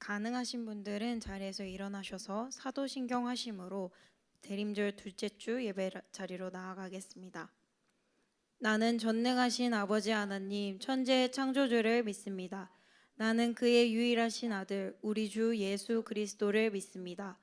가능하신 분들은 자리에서 일어나셔서 사도신경 하심으로 대림절 둘째 주 예배 자리로 나아가겠습니다. 나는 전능하신 아버지 하나님 천지의 창조주를 믿습니다. 나는 그의 유일하신 아들 우리 주 예수 그리스도를 믿습니다.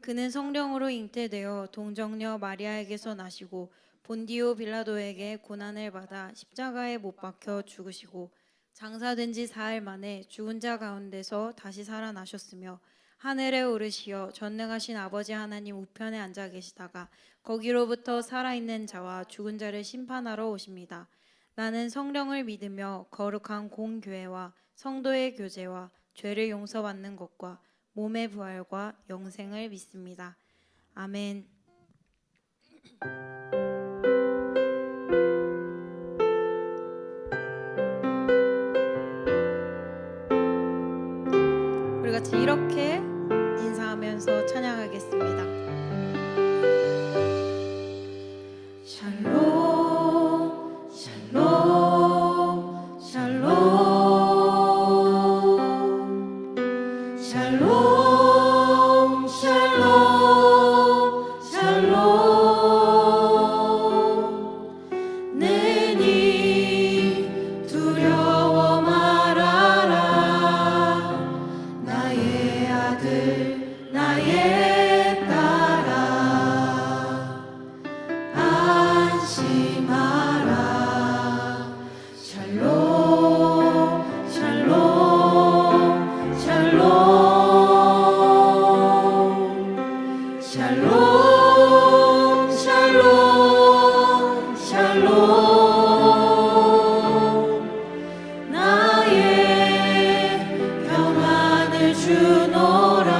그는 성령으로 잉태되어 동정녀 마리아에게서 나시고 본디오 빌라도에게 고난을 받아 십자가에 못 박혀 죽으시고 장사된 지 사흘 만에 죽은 자 가운데서 다시 살아나셨으며 하늘에 오르시어 전능하신 아버지 하나님 우편에 앉아 계시다가 거기로부터 살아있는 자와 죽은 자를 심판하러 오십니다. 나는 성령을 믿으며 거룩한 공교회와 성도의 교제와 죄를 용서받는 것과 몸의 부활과 영생을 믿습니다. 아멘. 우리 같이 이렇게 인사하면서 찬양하겠습니다. 샬롬 샬롬 샬롬 샬롬 샬롬 샬롬 내니 두려워 말아라 나의 아들 나의 딸아 안심하라 샬롬 샬롬 샬롬 샬롬 샬롬 샬롬 나의 평안을 주노라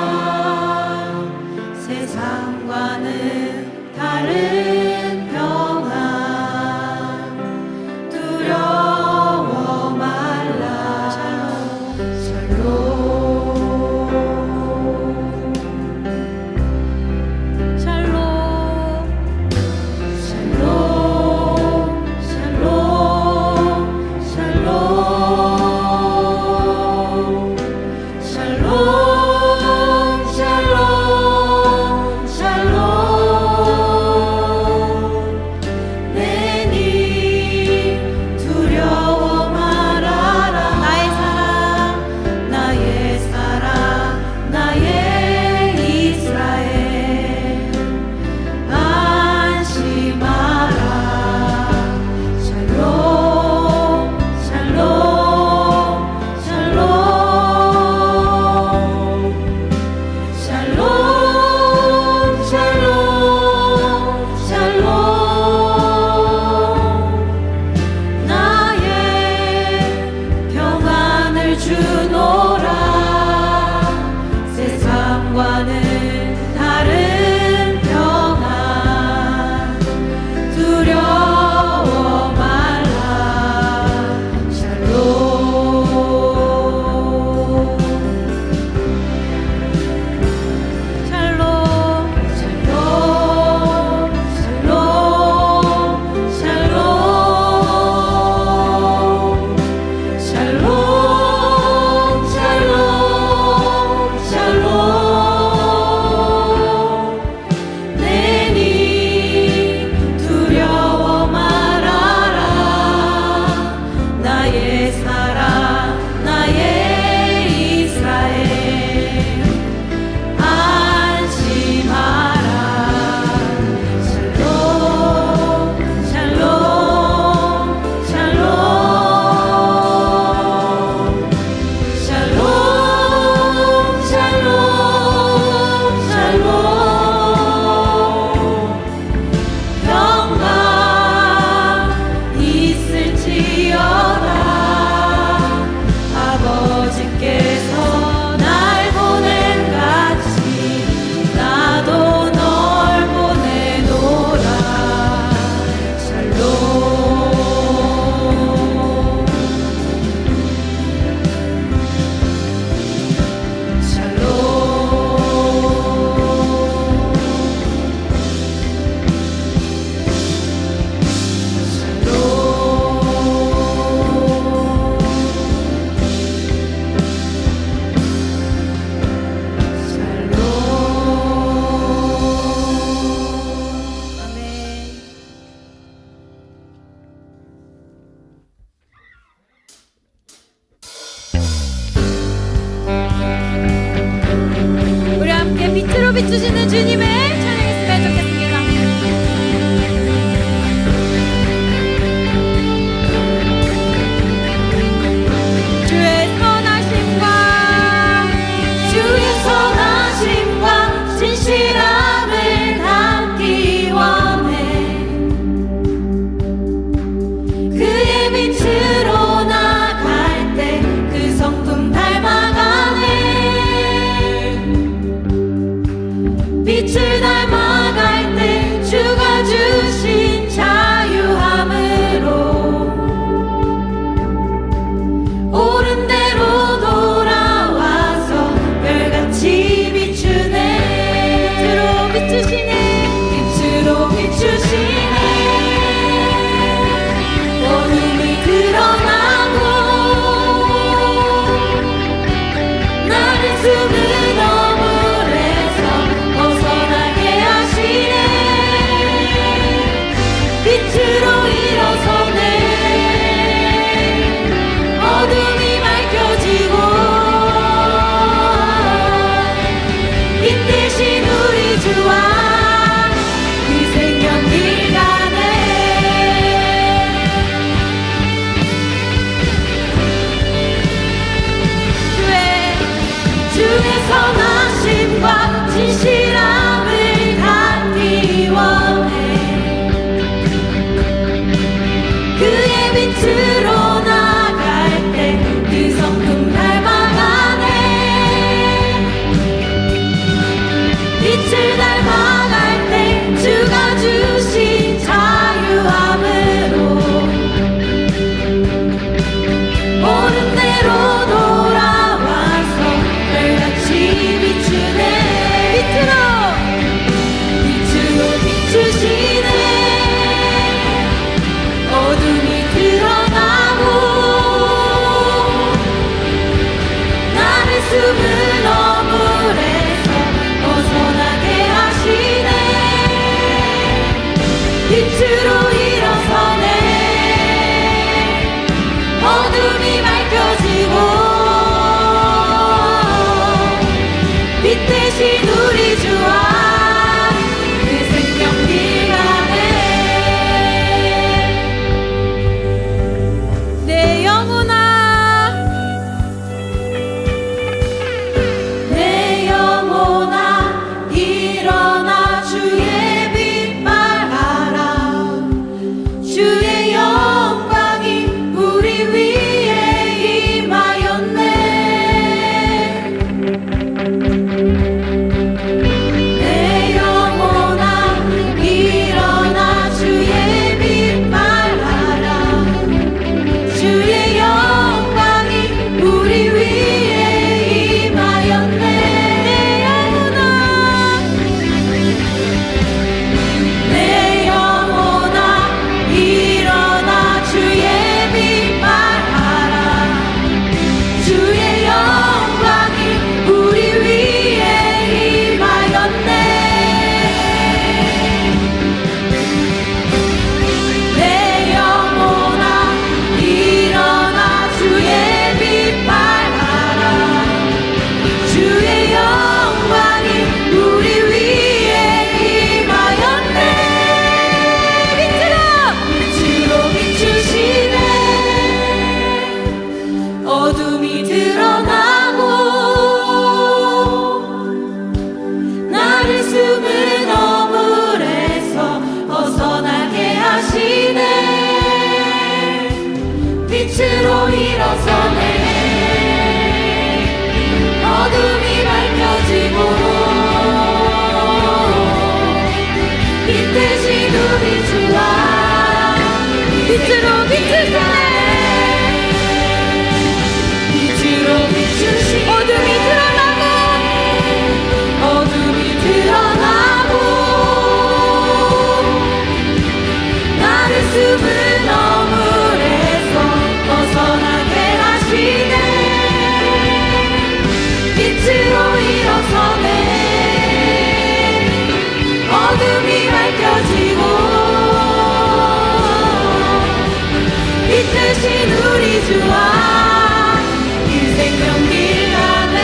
비추시는 주님을 찬양했으면 좋겠습니다. 주의 선하심과 진실함을 담기 원해. 그의 빛으로 나갈 때 그 성품 닮아가네. 빛을 닮아갈 때 주가 주신 자유함으로 옳은 대로 돌아와서 별같이 비추네. 빛으로 비추시네. 빛으로 비추시네. 어둠이 드러나고 나를 숨은 어물에서 벗어나게 하시네. 빛으로 일어서네. 어둠이 밝혀지고 빛 대신 우리 주와 그 생명길 가네. 주의 선하심과 진실함을 담기 원해. 그의 빛으로 나갈 때 그 성품 닮아가네. 빛을 닮아갈 때 주가 주신 자유함으로 옳은 대로 돌아와서 별같이 비추네. 빛으로 비추시네. 어둠이 드러나고 나를 숨은 어물에서 벗어나게 하시네. 빛으로 일어서네. 어둠이 밝혀지고 빛 대신 우리 주와 그 생명길 가네. 내 영혼아, 내 영혼아 일어나 주의 빛 발하라. 주의 영광이 우리 위에 임하였네. 내 영혼아 일어나 주의 빛 발하라. 주의 영광이 우리 위에 임하였네. 내 영혼아 일어나 주의 빛 발하라. 주의 영광이 우리 위에 임하였네. 내 영혼아 일어나 주의 빛 발하라. 주의 영광이 우리 위에 임하였네. 빛으로 비추시네. 어둠이 드러나고 나를 숨은 어물에서 벗어나게 하시네. 빛으로 일어서네. 어둠이 밝혀지고 빛 대신 우리 주와 빛으로 비추시네. 빛으로 비추시. 어둠이 드러나고 나를 숨은 어물에서 벗어나게 하시네. 빛으로 일어서네. 어둠이 밝혀지고 빛 대신 우리 주와 그 생명길 가네.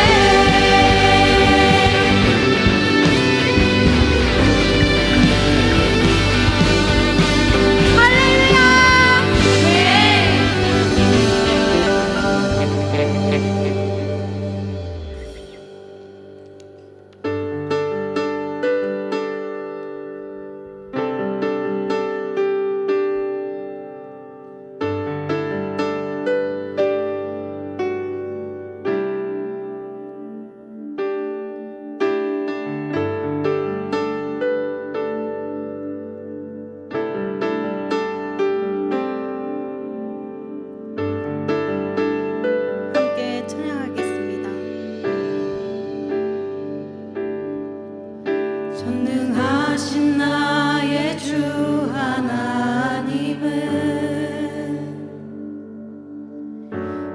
전능하신 나의 주 하나님은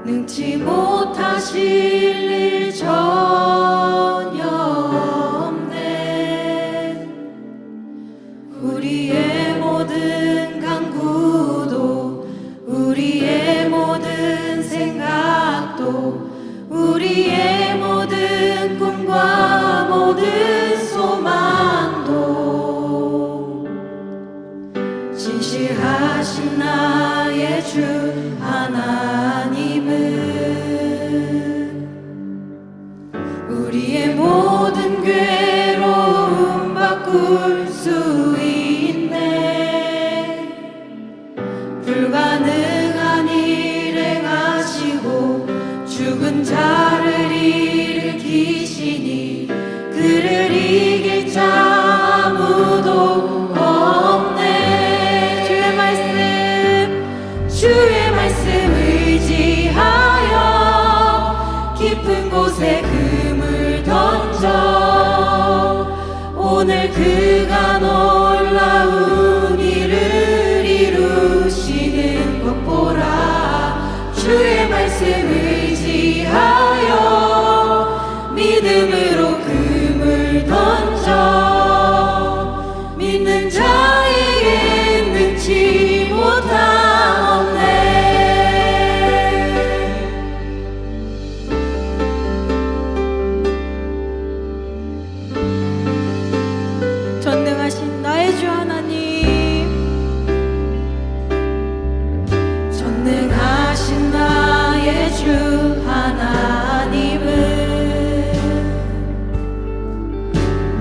능치 못하실 일 전혀 없네. 우리의 모든 간구도 우리의 모든 생각도 우리의 모든 꿈과 모든 소망도 진실하신 나의 주 하나님은 우리의 모든 괴로움 바꿀 수 있네. 불가능한 일 행하시고 죽은 자를 일으키시니 그를 이길 자 아무도 없네. 주의 말씀 의지하여 깊은 곳에 그물 던져 오늘 그가 놀라운 일을 이루시는 것 보라. 주의 말씀 의지하여 믿음으로 그물 던져 믿는 자에게 능치 못함 없네. 전능하신 나의 주 하나님, 전능하신 나의 주 하나님은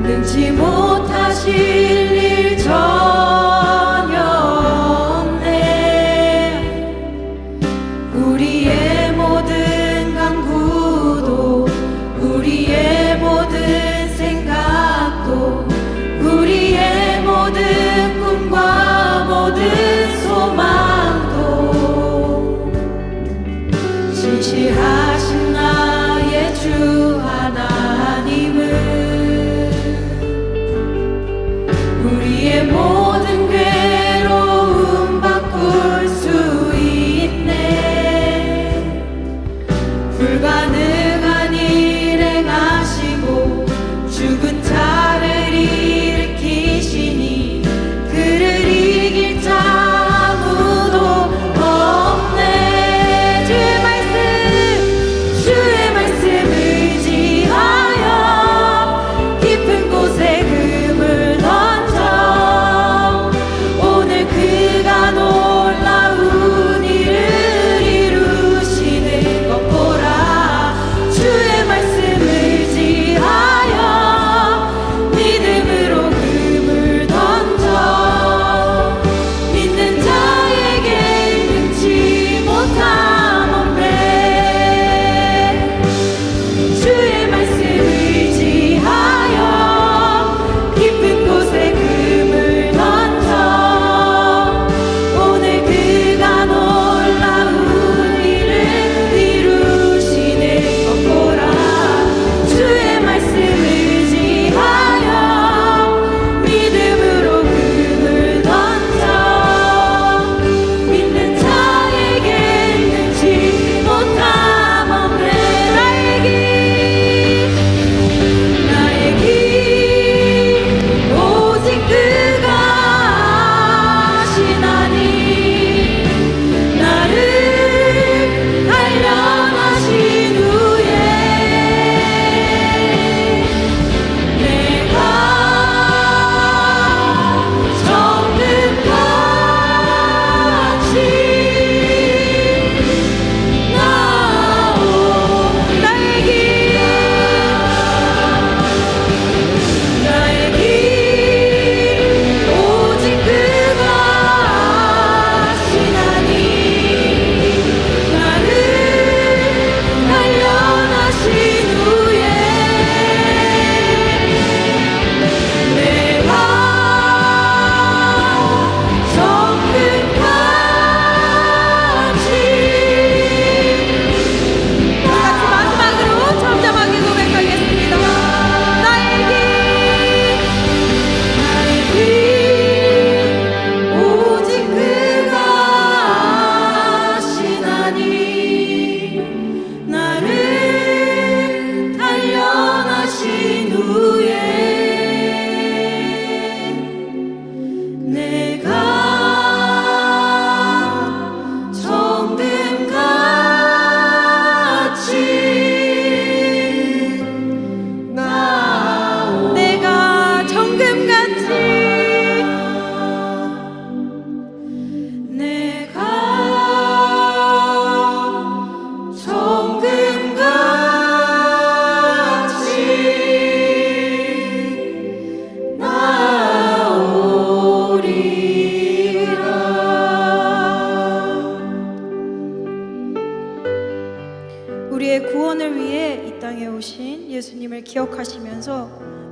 능치 못하실 일 전혀 없네. 우리의 모든 간구도 우리의 모든 생각도 우리의 모든 꿈과 모든 소망도 진실하신 나의 주 하나님은 우리의 모든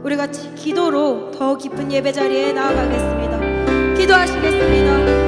우리 같이 기도로 더 깊은 예배 자리에 나아가겠습니다. 기도하시겠습니다.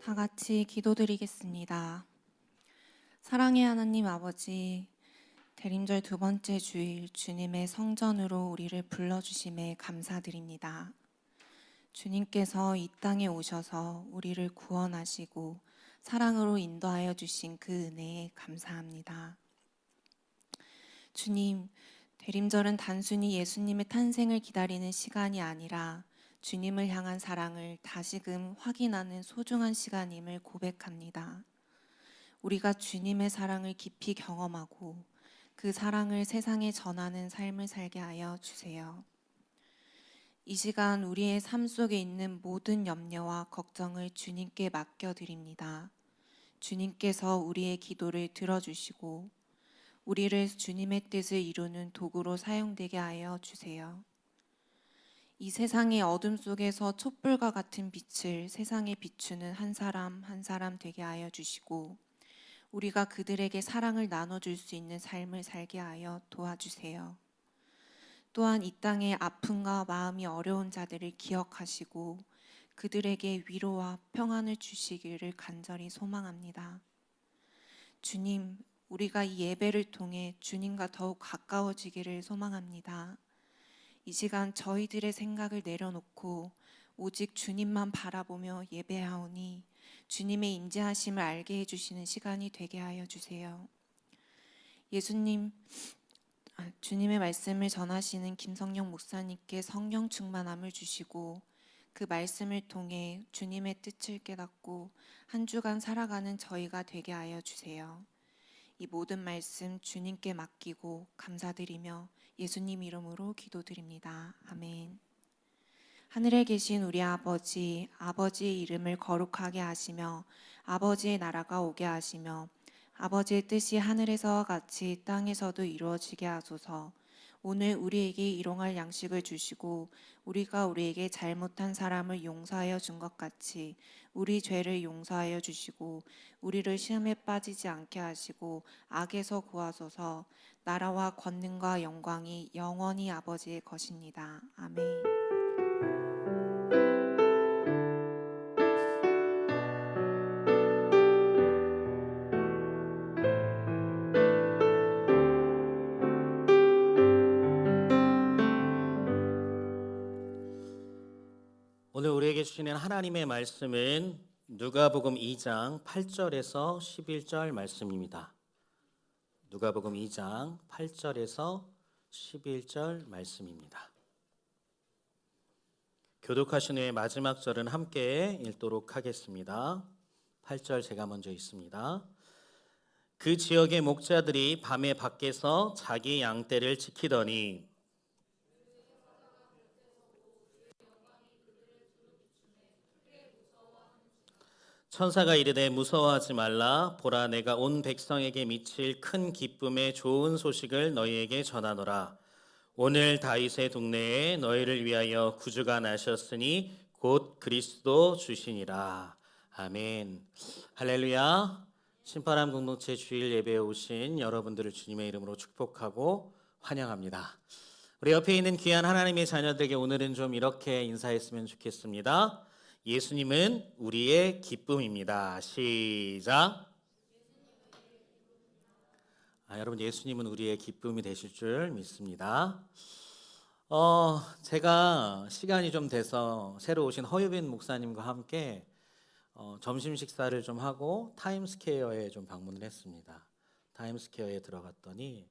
다 같이 기도드리겠습니다. 사랑의 하나님 아버지, 대림절 두 번째 주일 주님의 성전으로 우리를 불러주심에 감사드립니다. 주님께서 이 땅에 오셔서 우리를 구원하시고 사랑으로 인도하여 주신 그 은혜에 감사합니다. 주님, 대림절은 단순히 예수님의 탄생을 기다리는 시간이 아니라 주님을 향한 사랑을 다시금 확인하는 소중한 시간임을 고백합니다. 우리가 주님의 사랑을 깊이 경험하고 그 사랑을 세상에 전하는 삶을 살게 하여 주세요. 이 시간 우리의 삶 속에 있는 모든 염려와 걱정을 주님께 맡겨드립니다. 주님께서 우리의 기도를 들어주시고 우리를 주님의 뜻을 이루는 도구로 사용되게 하여 주세요. 이 세상의 어둠 속에서 촛불과 같은 빛을 세상에 비추는 한 사람 한 사람 되게 하여 주시고 우리가 그들에게 사랑을 나눠줄 수 있는 삶을 살게 하여 도와주세요. 또한 이 땅의 아픔과 마음이 어려운 자들을 기억하시고 그들에게 위로와 평안을 주시기를 간절히 소망합니다. 주님, 우리가 이 예배를 통해 주님과 더욱 가까워지기를 소망합니다. 이 시간 저희들의 생각을 내려놓고 오직 주님만 바라보며 예배하오니 주님의 임재하심을 알게 해주시는 시간이 되게 하여 주세요. 주님의 말씀을 전하시는 김성령 목사님께 성령 충만함을 주시고 그 말씀을 통해 주님의 뜻을 깨닫고 한 주간 살아가는 저희가 되게 하여 주세요. 이 모든 말씀 주님께 맡기고 감사드리며 예수님 이름으로 기도드립니다. 아멘. 하늘에 계신 우리 아버지, 아버지의 이름을 거룩하게 하시며 아버지의 나라가 오게 하시며 아버지의 뜻이 하늘에서와 같이 땅에서도 이루어지게 하소서. 오늘 우리에게 일용할 양식을 주시고 우리가 우리에게 잘못한 사람을 용서하여 준 것 같이 우리 죄를 용서하여 주시고 우리를 시험에 빠지지 않게 하시고 악에서 구하소서. 나라와 권능과 영광이 영원히 아버지의 것입니다. 아멘. 오늘 우리에게 주시는 하나님의 말씀은 누가복음 2장 8절에서 11절 말씀입니다. 누가복음 2장 8절에서 11절 말씀입니다. 교독하신 후에 마지막 절은 함께 읽도록 하겠습니다. 8절 제가 먼저 읽습니다. 그 지역의 목자들이 밤에 밖에서 자기 양떼를 지키더니 천사가 이르되 무서워하지 말라. 보라, 내가 온 백성에게 미칠 큰 기쁨의 좋은 소식을 너희에게 전하노라. 오늘 다윗의 동네에 너희를 위하여 구주가 나셨으니 곧 그리스도 주시니라. 아멘. 할렐루야. 신바람 공동체 주일 예배에 오신 여러분들을 주님의 이름으로 축복하고 환영합니다. 우리 옆에 있는 귀한 하나님의 자녀들에게 오늘은 좀 이렇게 인사했으면 좋겠습니다. 예수님은 우리의 기쁨입니다. 시작. 여러분, 예수님은 우리의 기쁨이 되실 줄 믿습니다. 제가 시간이 좀 돼서 새로 오신 허유빈 목사님과 함께 점심 식사를 좀 하고 타임스퀘어에 좀 방문을 했습니다. 타임스퀘어에 들어갔더니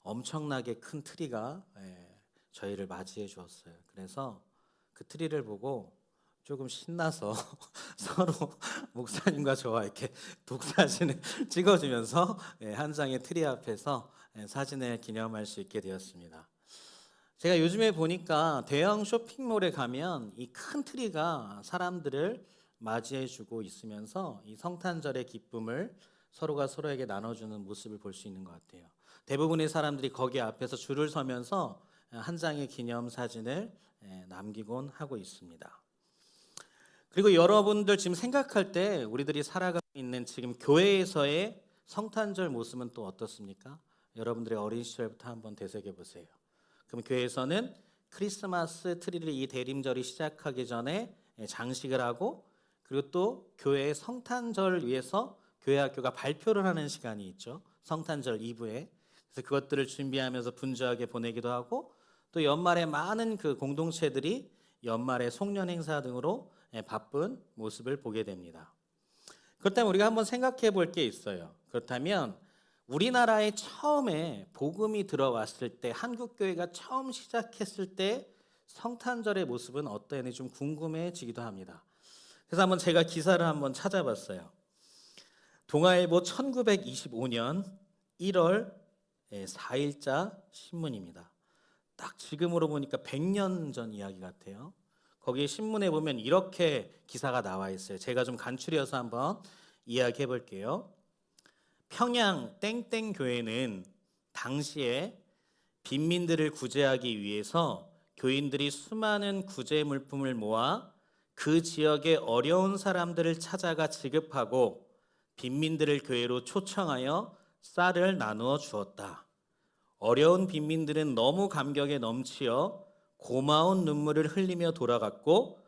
엄청나게 큰 트리가 저희를 맞이해 주었어요. 그래서 그 트리를 보고 조금 신나서 서로 목사님과 저와 이렇게 독사진을 찍어주면서 한 장의 트리 앞에서 사진을 기념할 수 있게 되었습니다. 제가 요즘에 보니까 대형 쇼핑몰에 가면 이 큰 트리가 사람들을 맞이해주고 있으면서 이 성탄절의 기쁨을 서로가 서로에게 나눠주는 모습을 볼 수 있는 것 같아요. 대부분의 사람들이 거기 앞에서 줄을 서면서 한 장의 기념 사진을 남기곤 하고 있습니다. 그리고 여러분들 지금 생각할 때 우리들이 살아가고 있는 지금 교회에서의 성탄절 모습은 또 어떻습니까? 여러분들의 어린 시절부터 한번 되새겨 보세요. 그럼 교회에서는 크리스마스 트리를 이 대림절이 시작하기 전에 장식을 하고, 그리고 또 교회의 성탄절을 위해서 교회 학교가 발표를 하는 시간이 있죠. 성탄절 이브에. 그래서 그것들을 준비하면서 분주하게 보내기도 하고, 또 연말에 많은 그 공동체들이 연말에 송년 행사 등으로 바쁜 모습을 보게 됩니다. 그렇다면 우리가 한번 생각해 볼 게 있어요. 그렇다면 우리나라에 처음에 복음이 들어왔을 때, 한국 교회가 처음 시작했을 때 성탄절의 모습은 어떠했는지 좀 궁금해지기도 합니다. 그래서 한번 제가 기사를 한번 찾아봤어요. 동아일보 1925년 1월 4일자 신문입니다. 딱 지금으로 보니까 100년 전 이야기 같아요. 거기 신문에 보면 이렇게 기사가 나와 있어요. 제가 좀 간추려서 한번 이야기해 볼게요. 평양 땡땡 교회는 당시에 빈민들을 구제하기 위해서 교인들이 수많은 구제 물품을 모아 그 지역의 어려운 사람들을 찾아가 지급하고 빈민들을 교회로 초청하여 쌀을 나누어 주었다. 어려운 빈민들은 너무 감격에 넘치어 고마운 눈물을 흘리며 돌아갔고,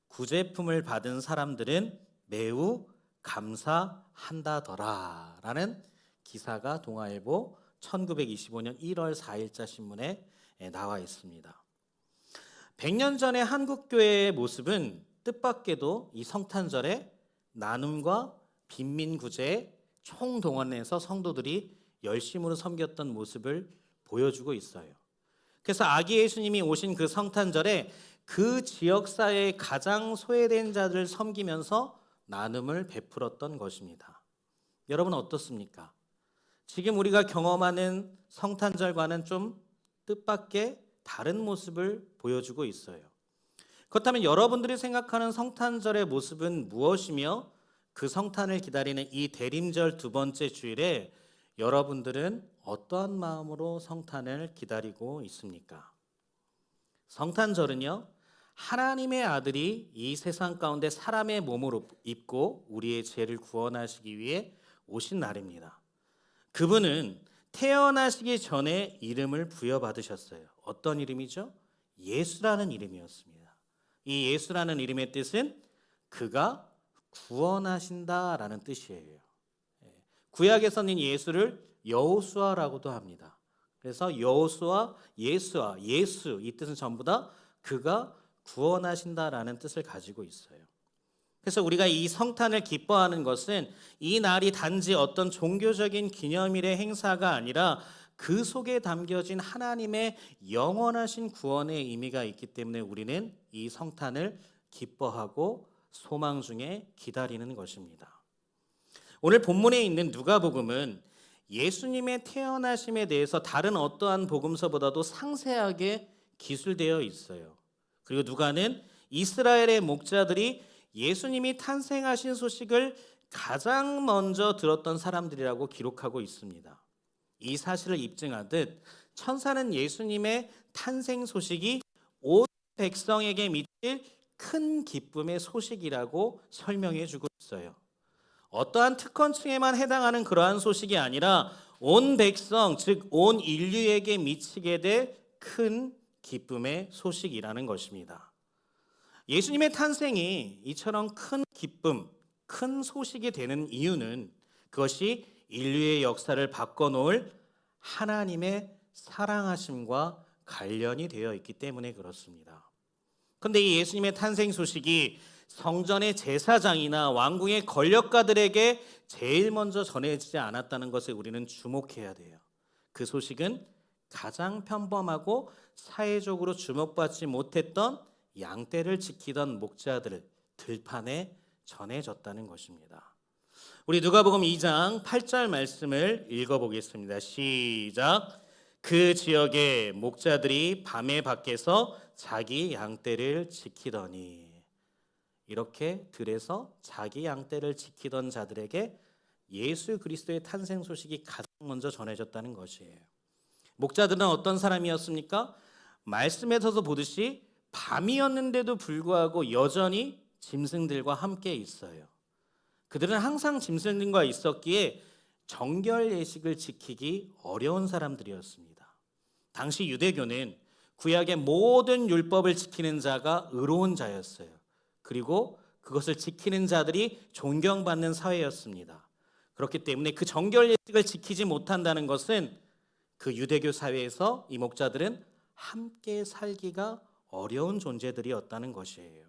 구제품을 받은 사람들은 매우 감사한다더라 라는 기사가 동아일보 1925년 1월 4일자 신문에 나와 있습니다. 100년 전의 한국교회의 모습은 뜻밖에도 이 성탄절에 나눔과 빈민구제에 총동원해서 성도들이 열심으로 섬겼던 모습을 보여주고 있어요. 그래서 아기 예수님이 오신 그 성탄절에 그 지역사회의 가장 소외된 자들을 섬기면서 나눔을 베풀었던 것입니다. 여러분 어떻습니까? 지금 우리가 경험하는 성탄절과는 좀 뜻밖의 다른 모습을 보여주고 있어요. 그렇다면 여러분들이 생각하는 성탄절의 모습은 무엇이며, 그 성탄을 기다리는 이 대림절 두 번째 주일에 여러분들은 어떠한 마음으로 성탄을 기다리고 있습니까? 성탄절은요, 하나님의 아들이 이 세상 가운데 사람의 몸으로 입고 우리의 죄를 구원하시기 위해 오신 날입니다. 그분은 태어나시기 전에 이름을 부여받으셨어요. 어떤 이름이죠? 예수라는 이름이었습니다. 이 예수라는 이름의 뜻은 그가 구원하신다라는 뜻이에요. 구약에서는 예수를 여호수아라고도 합니다. 그래서 여호수아, 예수아, 예수 이 뜻은 전부 다 그가 구원하신다라는 뜻을 가지고 있어요. 그래서 우리가 이 성탄을 기뻐하는 것은 이 날이 단지 어떤 종교적인 기념일의 행사가 아니라 그 속에 담겨진 하나님의 영원하신 구원의 의미가 있기 때문에 우리는 이 성탄을 기뻐하고 소망 중에 기다리는 것입니다. 오늘 본문에 있는 누가복음은 예수님의 태어나심에 대해서 다른 어떠한 복음서보다도 상세하게 기술되어 있어요. 그리고 누가는 이스라엘의 목자들이 예수님이 탄생하신 소식을 가장 먼저 들었던 사람들이라고 기록하고 있습니다. 이 사실을 입증하듯 천사는 예수님의 탄생 소식이 온 백성에게 미칠 큰 기쁨의 소식이라고 설명해 주고 있어요. 어떠한 특권층에만 해당하는 그러한 소식이 아니라 온 백성, 즉 온 인류에게 미치게 될 큰 기쁨의 소식이라는 것입니다. 예수님의 탄생이 이처럼 큰 기쁨, 큰 소식이 되는 이유는 그것이 인류의 역사를 바꿔놓을 하나님의 사랑하심과 관련이 되어 있기 때문에 그렇습니다. 그런데 이 예수님의 탄생 소식이 성전의 제사장이나 왕궁의 권력가들에게 제일 먼저 전해지지 않았다는 것에 우리는 주목해야 돼요. 그 소식은 가장 평범하고 사회적으로 주목받지 못했던 양떼를 지키던 목자들 들판에 전해졌다는 것입니다. 우리 누가복음 2장 8절 말씀을 읽어보겠습니다. 시작. 그 지역의 목자들이 밤에 밖에서 자기 양떼를 지키더니. 이렇게 들에서 자기 양떼를 지키던 자들에게 예수 그리스도의 탄생 소식이 가장 먼저 전해졌다는 것이에요. 목자들은 어떤 사람이었습니까? 말씀에서도 보듯이 밤이었는데도 불구하고 여전히 짐승들과 함께 있어요. 그들은 항상 짐승들과 있었기에 정결 예식을 지키기 어려운 사람들이었습니다. 당시 유대교는 구약의 모든 율법을 지키는 자가 의로운 자였어요. 그리고 그것을 지키는 자들이 존경받는 사회였습니다. 그렇기 때문에 그 정결 예식을 지키지 못한다는 것은 그 유대교 사회에서 이 목자들은 함께 살기가 어려운 존재들이었다는 것이에요.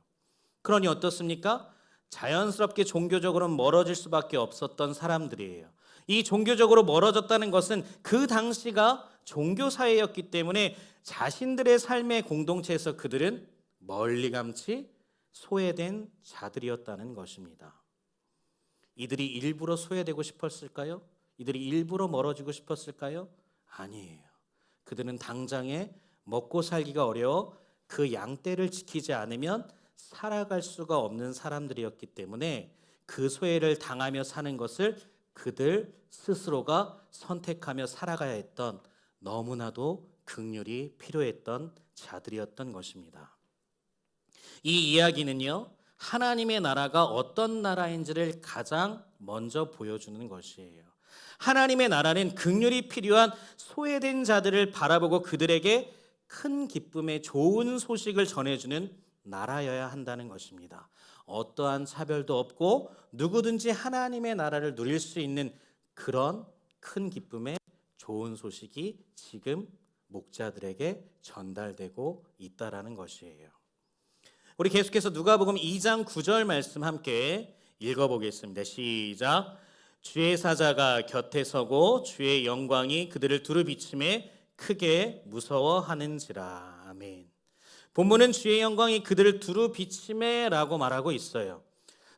그러니 어떻습니까? 자연스럽게 종교적으로 멀어질 수밖에 없었던 사람들이에요. 이 종교적으로 멀어졌다는 것은 그 당시가 종교 사회였기 때문에 자신들의 삶의 공동체에서 그들은 멀리감치 소외된 자들이었다는 것입니다. 이들이 일부러 소외되고 싶었을까요? 이들이 일부러 멀어지고 싶었을까요? 아니에요. 그들은 당장에 먹고 살기가 어려워 그 양떼를 지키지 않으면 살아갈 수가 없는 사람들이었기 때문에 그 소외를 당하며 사는 것을 그들 스스로가 선택하며 살아가야 했던 너무나도 긍휼이 필요했던 자들이었던 것입니다. 이 이야기는요, 하나님의 나라가 어떤 나라인지를 가장 먼저 보여주는 것이에요. 하나님의 나라는 긍휼이 필요한 소외된 자들을 바라보고 그들에게 큰 기쁨의 좋은 소식을 전해주는 나라여야 한다는 것입니다. 어떠한 차별도 없고 누구든지 하나님의 나라를 누릴 수 있는 그런 큰 기쁨의 좋은 소식이 지금 목자들에게 전달되고 있다라는 것이에요. 우리 계속해서 누가복음 2장 9절 말씀 함께 읽어보겠습니다. 시작. 주의 사자가 곁에 서고 주의 영광이 그들을 두루 비침에 크게 무서워하는지라. 아멘. 본문은 주의 영광이 그들을 두루 비침에라고 말하고 있어요.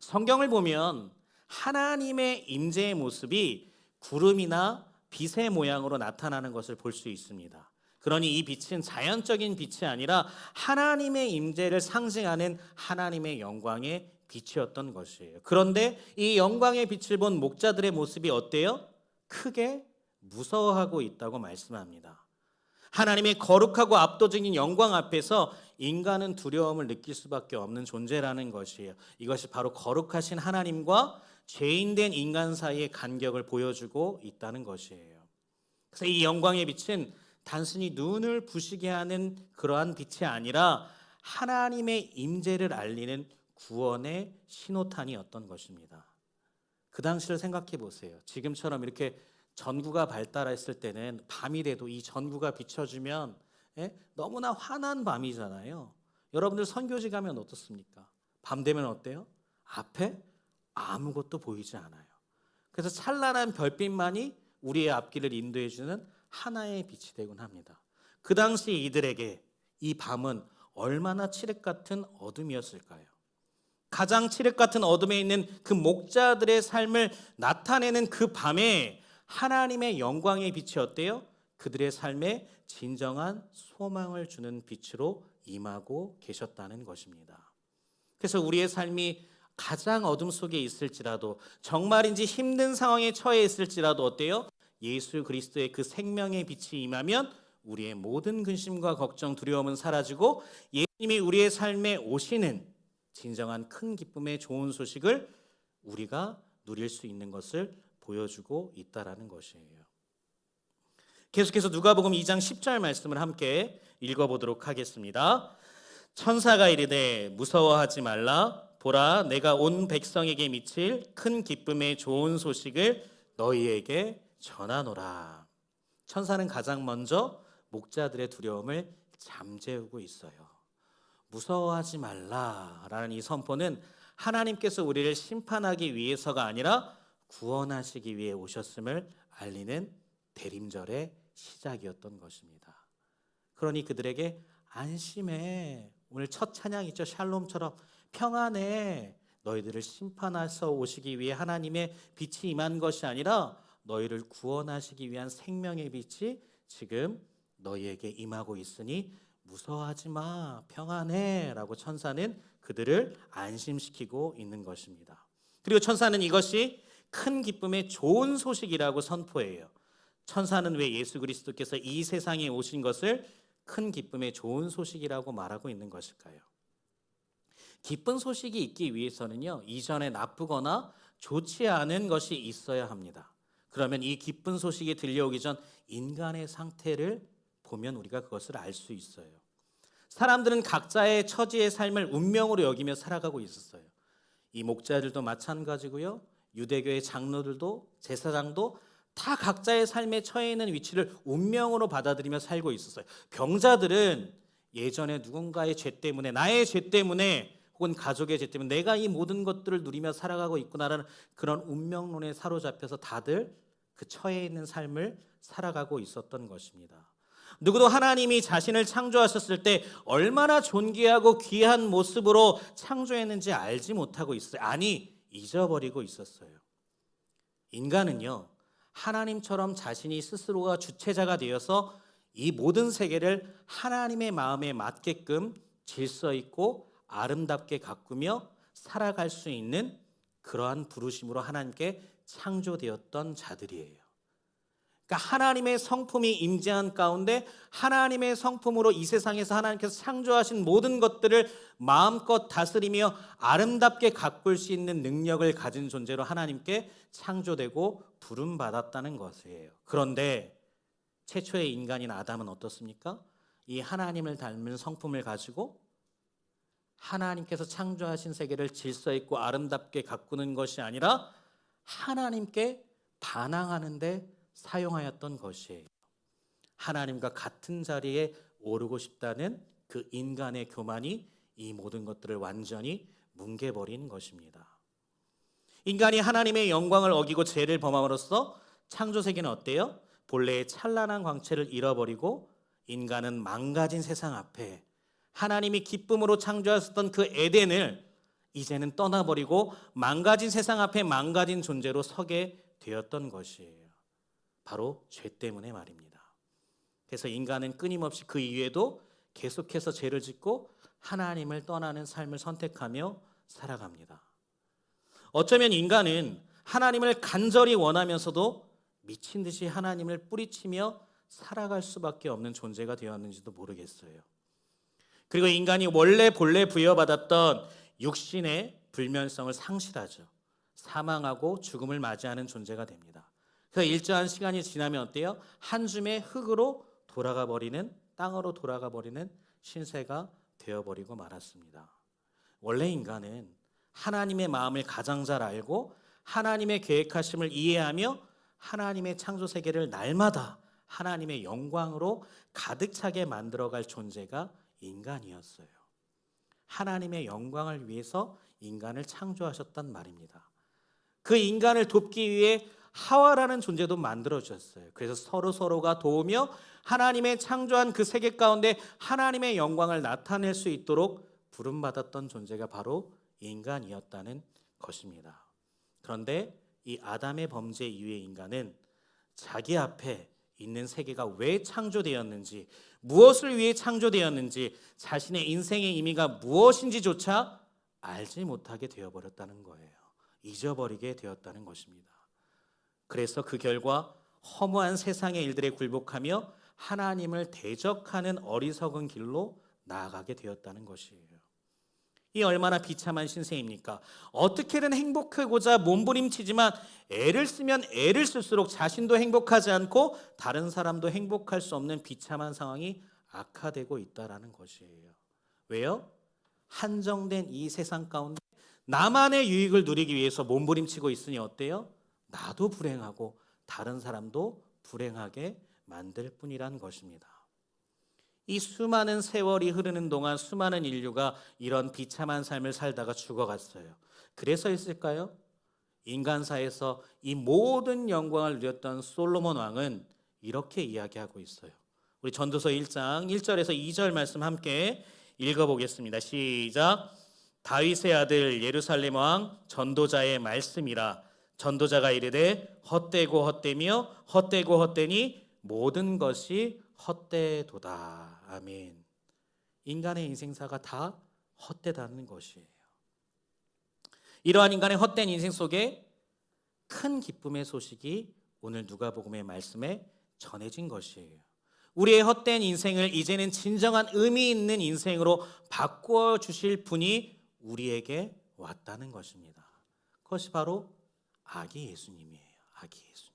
성경을 보면 하나님의 임재의 모습이 구름이나 빛의 모양으로 나타나는 것을 볼 수 있습니다. 그러니 이 빛은 자연적인 빛이 아니라 하나님의 임재를 상징하는 하나님의 영광의 빛이었던 것이에요. 그런데 이 영광의 빛을 본 목자들의 모습이 어때요? 크게 무서워하고 있다고 말씀합니다. 하나님의 거룩하고 압도적인 영광 앞에서 인간은 두려움을 느낄 수밖에 없는 존재라는 것이에요. 이것이 바로 거룩하신 하나님과 죄인된 인간 사이의 간격을 보여주고 있다는 것이에요. 그래서 이 영광의 빛은 단순히 눈을 부시게 하는 그러한 빛이 아니라 하나님의 임재를 알리는 구원의 신호탄이었던 것입니다. 그 당시를 생각해 보세요. 지금처럼 이렇게 전구가 발달했을 때는 밤이 돼도 이 전구가 비춰주면 너무나 환한 밤이잖아요. 여러분들 선교지 가면 어떻습니까? 밤 되면 어때요? 앞에 아무것도 보이지 않아요. 그래서 찬란한 별빛만이 우리의 앞길을 인도해 주는 하나의 빛이 되곤 합니다. 그 당시 이들에게 이 밤은 얼마나 칠흑 같은 어둠이었을까요? 가장 칠흑 같은 어둠에 있는 그 목자들의 삶을 나타내는 그 밤에 하나님의 영광의 빛이 어때요? 그들의 삶에 진정한 소망을 주는 빛으로 임하고 계셨다는 것입니다. 그래서 우리의 삶이 가장 어둠 속에 있을지라도 정말인지 힘든 상황에 처해 있을지라도 어때요? 예수 그리스도의 그 생명의 빛이 임하면 우리의 모든 근심과 걱정, 두려움은 사라지고 예수님이 우리의 삶에 오시는 진정한 큰 기쁨의 좋은 소식을 우리가 누릴 수 있는 것을 보여주고 있다라는 것이에요. 계속해서 누가복음 2장 10절 말씀을 함께 읽어보도록 하겠습니다. 천사가 이르되 무서워하지 말라. 보라, 내가 온 백성에게 미칠 큰 기쁨의 좋은 소식을 너희에게 전하노라. 천사는 가장 먼저 목자들의 두려움을 잠재우고 있어요. 무서워하지 말라라는 이 선포는 하나님께서 우리를 심판하기 위해서가 아니라 구원하시기 위해 오셨음을 알리는 대림절의 시작이었던 것입니다. 그러니 그들에게 안심해. 오늘 첫 찬양 있죠. 샬롬처럼 평안해. 너희들을 심판하셔 오시기 위해 하나님의 빛이 임한 것이 아니라 너희를 구원하시기 위한 생명의 빛이 지금 너희에게 임하고 있으니 무서워하지 마. 평안해. 라고 천사는 그들을 안심시키고 있는 것입니다. 그리고 천사는 이것이 큰 기쁨의 좋은 소식이라고 선포해요. 천사는 왜 예수 그리스도께서 이 세상에 오신 것을 큰 기쁨의 좋은 소식이라고 말하고 있는 것일까요? 기쁜 소식이 있기 위해서는요, 이전에 나쁘거나 좋지 않은 것이 있어야 합니다. 그러면 이 기쁜 소식이 들려오기 전 인간의 상태를 보면 우리가 그것을 알 수 있어요. 사람들은 각자의 처지의 삶을 운명으로 여기며 살아가고 있었어요. 이 목자들도 마찬가지고요. 유대교의 장로들도 제사장도 다 각자의 삶에 처해 있는 위치를 운명으로 받아들이며 살고 있었어요. 병자들은 예전에 누군가의 죄 때문에, 나의 죄 때문에 혹은 가족의 죄 때문에 내가 이 모든 것들을 누리며 살아가고 있구나라는 그런 운명론에 사로잡혀서 다들 그 처해 있는 삶을 살아가고 있었던 것입니다. 누구도 하나님이 자신을 창조하셨을 때 얼마나 존귀하고 귀한 모습으로 창조했는지 알지 못하고 있어요. 아니, 잊어버리고 있었어요. 인간은요, 하나님처럼 자신이 스스로가 주체자가 되어서 이 모든 세계를 하나님의 마음에 맞게끔 질서 있고 아름답게 가꾸며 살아갈 수 있는 그러한 부르심으로 하나님께 창조되었던 자들이에요. 그러니까 하나님의 성품이 임재한 가운데 하나님의 성품으로 이 세상에서 하나님께서 창조하신 모든 것들을 마음껏 다스리며 아름답게 가꿀 수 있는 능력을 가진 존재로 하나님께 창조되고 부름받았다는 것이에요. 그런데 최초의 인간인 아담은 어떻습니까? 이 하나님을 닮은 성품을 가지고 하나님께서 창조하신 세계를 질서 있고 아름답게 가꾸는 것이 아니라 하나님께 반항하는 데 사용하였던 것이에요. 하나님과 같은 자리에 오르고 싶다는 그 인간의 교만이 이 모든 것들을 완전히 뭉개버린 것입니다. 인간이 하나님의 영광을 어기고 죄를 범함으로써 창조세계는 어때요? 본래의 찬란한 광채를 잃어버리고 인간은 망가진 세상 앞에 하나님이 기쁨으로 창조하셨던 그 에덴을 이제는 떠나버리고 망가진 세상 앞에 망가진 존재로 서게 되었던 것이에요. 바로 죄 때문에 말입니다. 그래서 인간은 끊임없이 그 이후에도 계속해서 죄를 짓고 하나님을 떠나는 삶을 선택하며 살아갑니다. 어쩌면 인간은 하나님을 간절히 원하면서도 미친 듯이 하나님을 뿌리치며 살아갈 수밖에 없는 존재가 되었는지도 모르겠어요. 그리고 인간이 원래 본래 부여받았던 육신의 불면성을 상실하죠. 사망하고 죽음을 맞이하는 존재가 됩니다. 그래서 일정한 시간이 지나면 어때요? 한 줌의 흙으로 돌아가 버리는, 땅으로 돌아가 버리는 신세가 되어버리고 말았습니다. 원래 인간은 하나님의 마음을 가장 잘 알고 하나님의 계획하심을 이해하며 하나님의 창조 세계를 날마다 하나님의 영광으로 가득 차게 만들어갈 존재가 인간이었어요. 하나님의 영광을 위해서 인간을 창조하셨단 말입니다. 그 인간을 돕기 위해 하와라는 존재도 만들어주셨어요. 그래서 서로가 도우며 하나님의 창조한 그 세계 가운데 하나님의 영광을 나타낼 수 있도록 부름받았던 존재가 바로 인간이었다는 것입니다. 그런데 이 아담의 범죄 이후의 인간은 자기 앞에 있는 세계가 왜 창조되었는지, 무엇을 위해 창조되었는지, 자신의 인생의 의미가 무엇인지조차 알지 못하게 되어버렸다는 거예요. 잊어버리게 되었다는 것입니다. 그래서 그 결과 허무한 세상의 일들에 굴복하며 하나님을 대적하는 어리석은 길로 나아가게 되었다는 것이에요. 이 얼마나 비참한 신세입니까? 어떻게든 행복하고자 몸부림치지만 애를 쓰면 애를 쓸수록 자신도 행복하지 않고 다른 사람도 행복할 수 없는 비참한 상황이 악화되고 있다는 것이에요. 왜요? 한정된 이 세상 가운데 나만의 유익을 누리기 위해서 몸부림치고 있으니 어때요? 나도 불행하고 다른 사람도 불행하게 만들 뿐이란 것입니다. 이 수많은 세월이 흐르는 동안 수많은 인류가 이런 비참한 삶을 살다가 죽어갔어요. 그래서였을까요? 인간사에서 이 모든 영광을 누렸던 솔로몬 왕은 이렇게 이야기하고 있어요. 우리 전도서 1장 1절에서 2절 말씀 함께 읽어보겠습니다. 시작. 다윗의 아들 예루살렘 왕 전도자의 말씀이라. 전도자가 이르되 헛되고 헛되며 헛되고 헛되니 모든 것이 헛되도다. 아멘. 인간의 인생사가 다 헛되다는 것이에요. 이러한 인간의 헛된 인생 속에 큰 기쁨의 소식이 오늘 누가복음의 말씀에 전해진 것이에요. 우리의 헛된 인생을 이제는 진정한 의미 있는 인생으로 바꾸어 주실 분이 우리에게 왔다는 것입니다. 그것이 바로 아기 예수님이에요. 아기 예수님.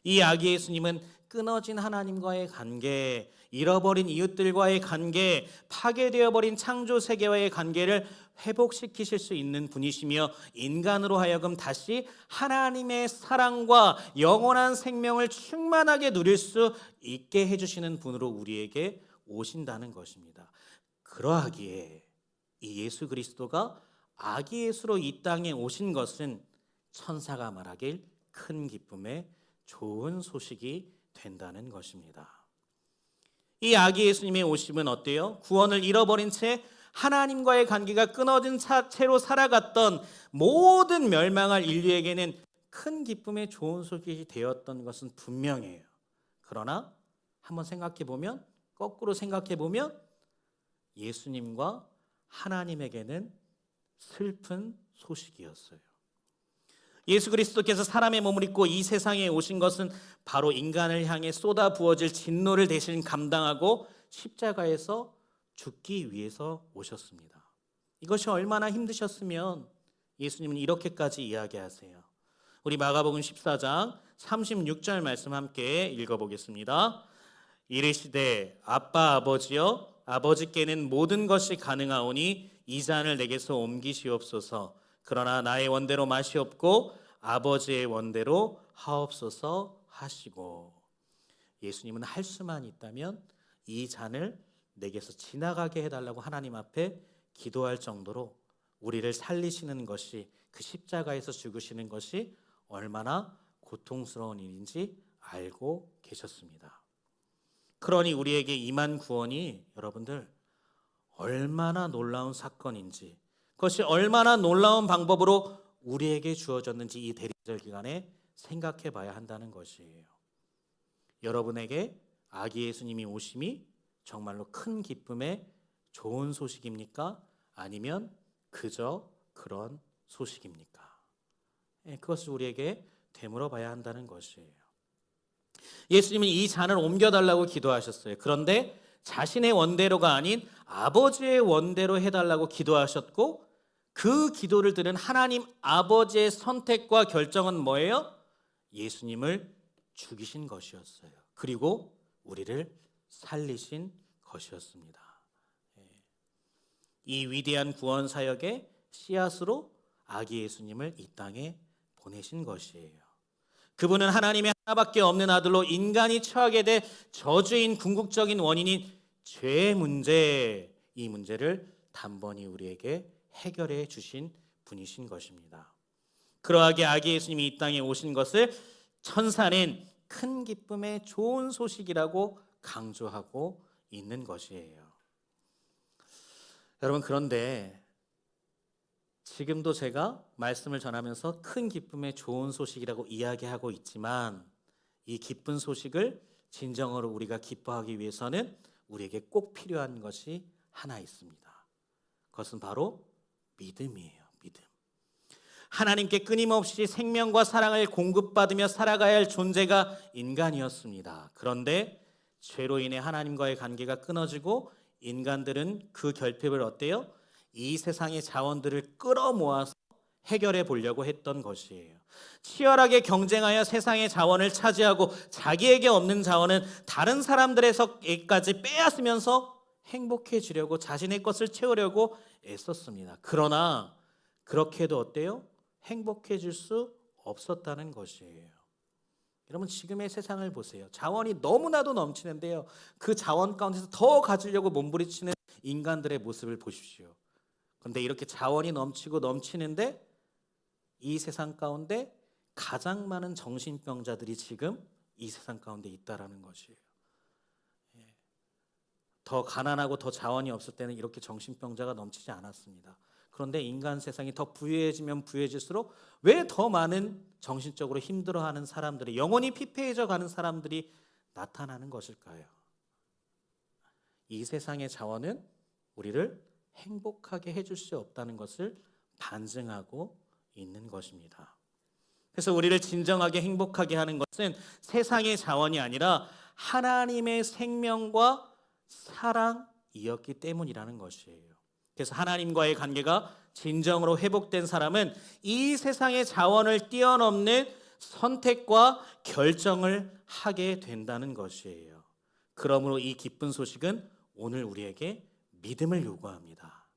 이 아기 예수님은 끊어진 하나님과의 관계, 잃어버린 이웃들과의 관계, 파괴되어 버린 창조 세계와의 관계를 회복시키실 수 있는 분이시며 인간으로 하여금 다시 하나님의 사랑과 영원한 생명을 충만하게 누릴 수 있게 해주시는 분으로 우리에게 오신다는 것입니다. 그러하기에 이 예수 그리스도가 아기 예수로 이 땅에 오신 것은 천사가 말하길 큰 기쁨의 좋은 소식이 된다는 것입니다. 이 아기 예수님의 오심은 어때요? 구원을 잃어버린 채 하나님과의 관계가 끊어진 채로 살아갔던 모든 멸망할 인류에게는 큰 기쁨의 좋은 소식이 되었던 것은 분명해요. 그러나 한번 생각해 보면, 거꾸로 생각해 보면 예수님과 하나님에게는 슬픈 소식이었어요. 예수 그리스도께서 사람의 몸을 입고 이 세상에 오신 것은 바로 인간을 향해 쏟아 부어질 진노를 대신 감당하고 십자가에서 죽기 위해서 오셨습니다. 이것이 얼마나 힘드셨으면 예수님은 이렇게까지 이야기하세요. 우리 마가복음 14장 36절 말씀 함께 읽어보겠습니다. 이르시되 아빠 아버지여 아버지께는 모든 것이 가능하오니 이 잔을 내게서 옮기시옵소서. 그러나 나의 원대로 마시옵고 아버지의 원대로 하옵소서 하시고. 예수님은 할 수만 있다면 이 잔을 내게서 지나가게 해달라고 하나님 앞에 기도할 정도로 우리를 살리시는 것이, 그 십자가에서 죽으시는 것이 얼마나 고통스러운 일인지 알고 계셨습니다. 그러니 우리에게 임한 구원이 여러분들 얼마나 놀라운 사건인지, 그것이 얼마나 놀라운 방법으로 우리에게 주어졌는지 이 대리절 기간에 생각해 봐야 한다는 것이에요. 여러분에게 아기 예수님이 오심이 정말로 큰 기쁨의 좋은 소식입니까? 아니면 그저 그런 소식입니까? 그것을 우리에게 되물어 봐야 한다는 것이에요. 예수님은 이 잔을 옮겨달라고 기도하셨어요. 그런데 자신의 원대로가 아닌 아버지의 원대로 해달라고 기도하셨고, 그 기도를 들은 하나님 아버지의 선택과 결정은 뭐예요? 예수님을 죽이신 것이었어요. 그리고 우리를 살리신 것이었습니다. 이 위대한 구원 사역의 씨앗으로 아기 예수님을 이 땅에 보내신 것이에요. 그분은 하나님의 하나밖에 없는 아들로 인간이 처하게 될 저주인 궁극적인 원인인 죄의 문제, 이 문제를 단번에 우리에게 해결해 주신 분이신 것입니다. 그러하게 아기 예수님이 이 땅에 오신 것을 천사는 큰 기쁨의 좋은 소식이라고 강조하고 있는 것이에요. 여러분, 그런데 지금도 제가 말씀을 전하면서 큰 기쁨의 좋은 소식이라고 이야기하고 있지만, 이 기쁜 소식을 진정으로 우리가 기뻐하기 위해서는 우리에게 꼭 필요한 것이 하나 있습니다. 그것은 바로 믿음이에요. 믿음. 하나님께 끊임없이 생명과 사랑을 공급받으며 살아가야 할 존재가 인간이었습니다. 그런데 죄로 인해 하나님과의 관계가 끊어지고 인간들은 그 결핍을 어때요? 이 세상의 자원들을 끌어모아서 해결해 보려고 했던 것이에요. 치열하게 경쟁하여 세상의 자원을 차지하고 자기에게 없는 자원은 다른 사람들에게까지 빼앗으면서 행복해지려고, 자신의 것을 채우려고 애썼습니다. 그러나 그렇게 해도 어때요? 행복해질 수 없었다는 것이에요. 여러분 지금의 세상을 보세요. 자원이 너무나도 넘치는데요. 그 자원 가운데서 더 가지려고 몸부림치는 인간들의 모습을 보십시오. 그런데 이렇게 자원이 넘치고 넘치는데 이 세상 가운데 가장 많은 정신병자들이 지금 이 세상 가운데 있다라는 것이에요. 더 가난하고 더 자원이 없을 때는 이렇게 정신병자가 넘치지 않았습니다. 그런데 인간 세상이 더 부유해지면 부유해질수록 왜 더 많은 정신적으로 힘들어하는 사람들이, 영혼이 피폐해져 가는 사람들이 나타나는 것일까요? 이 세상의 자원은 우리를 행복하게 해줄 수 없다는 것을 반증하고 있는 것입니다. 그래서 우리를 진정하게 행복하게 하는 것은 세상의 자원이 아니라 하나님의 생명과 사랑이었기 때문이라는 것이에요. 그래서 하나님과의 관계가 진정으로 회복된 사람은 이 세상의 자원을 뛰어넘는 선택과 결정을 하게 된다는 것이에요. 그러므로 이 기쁜 소식은 오늘 우리에게 믿음을 요구합니다.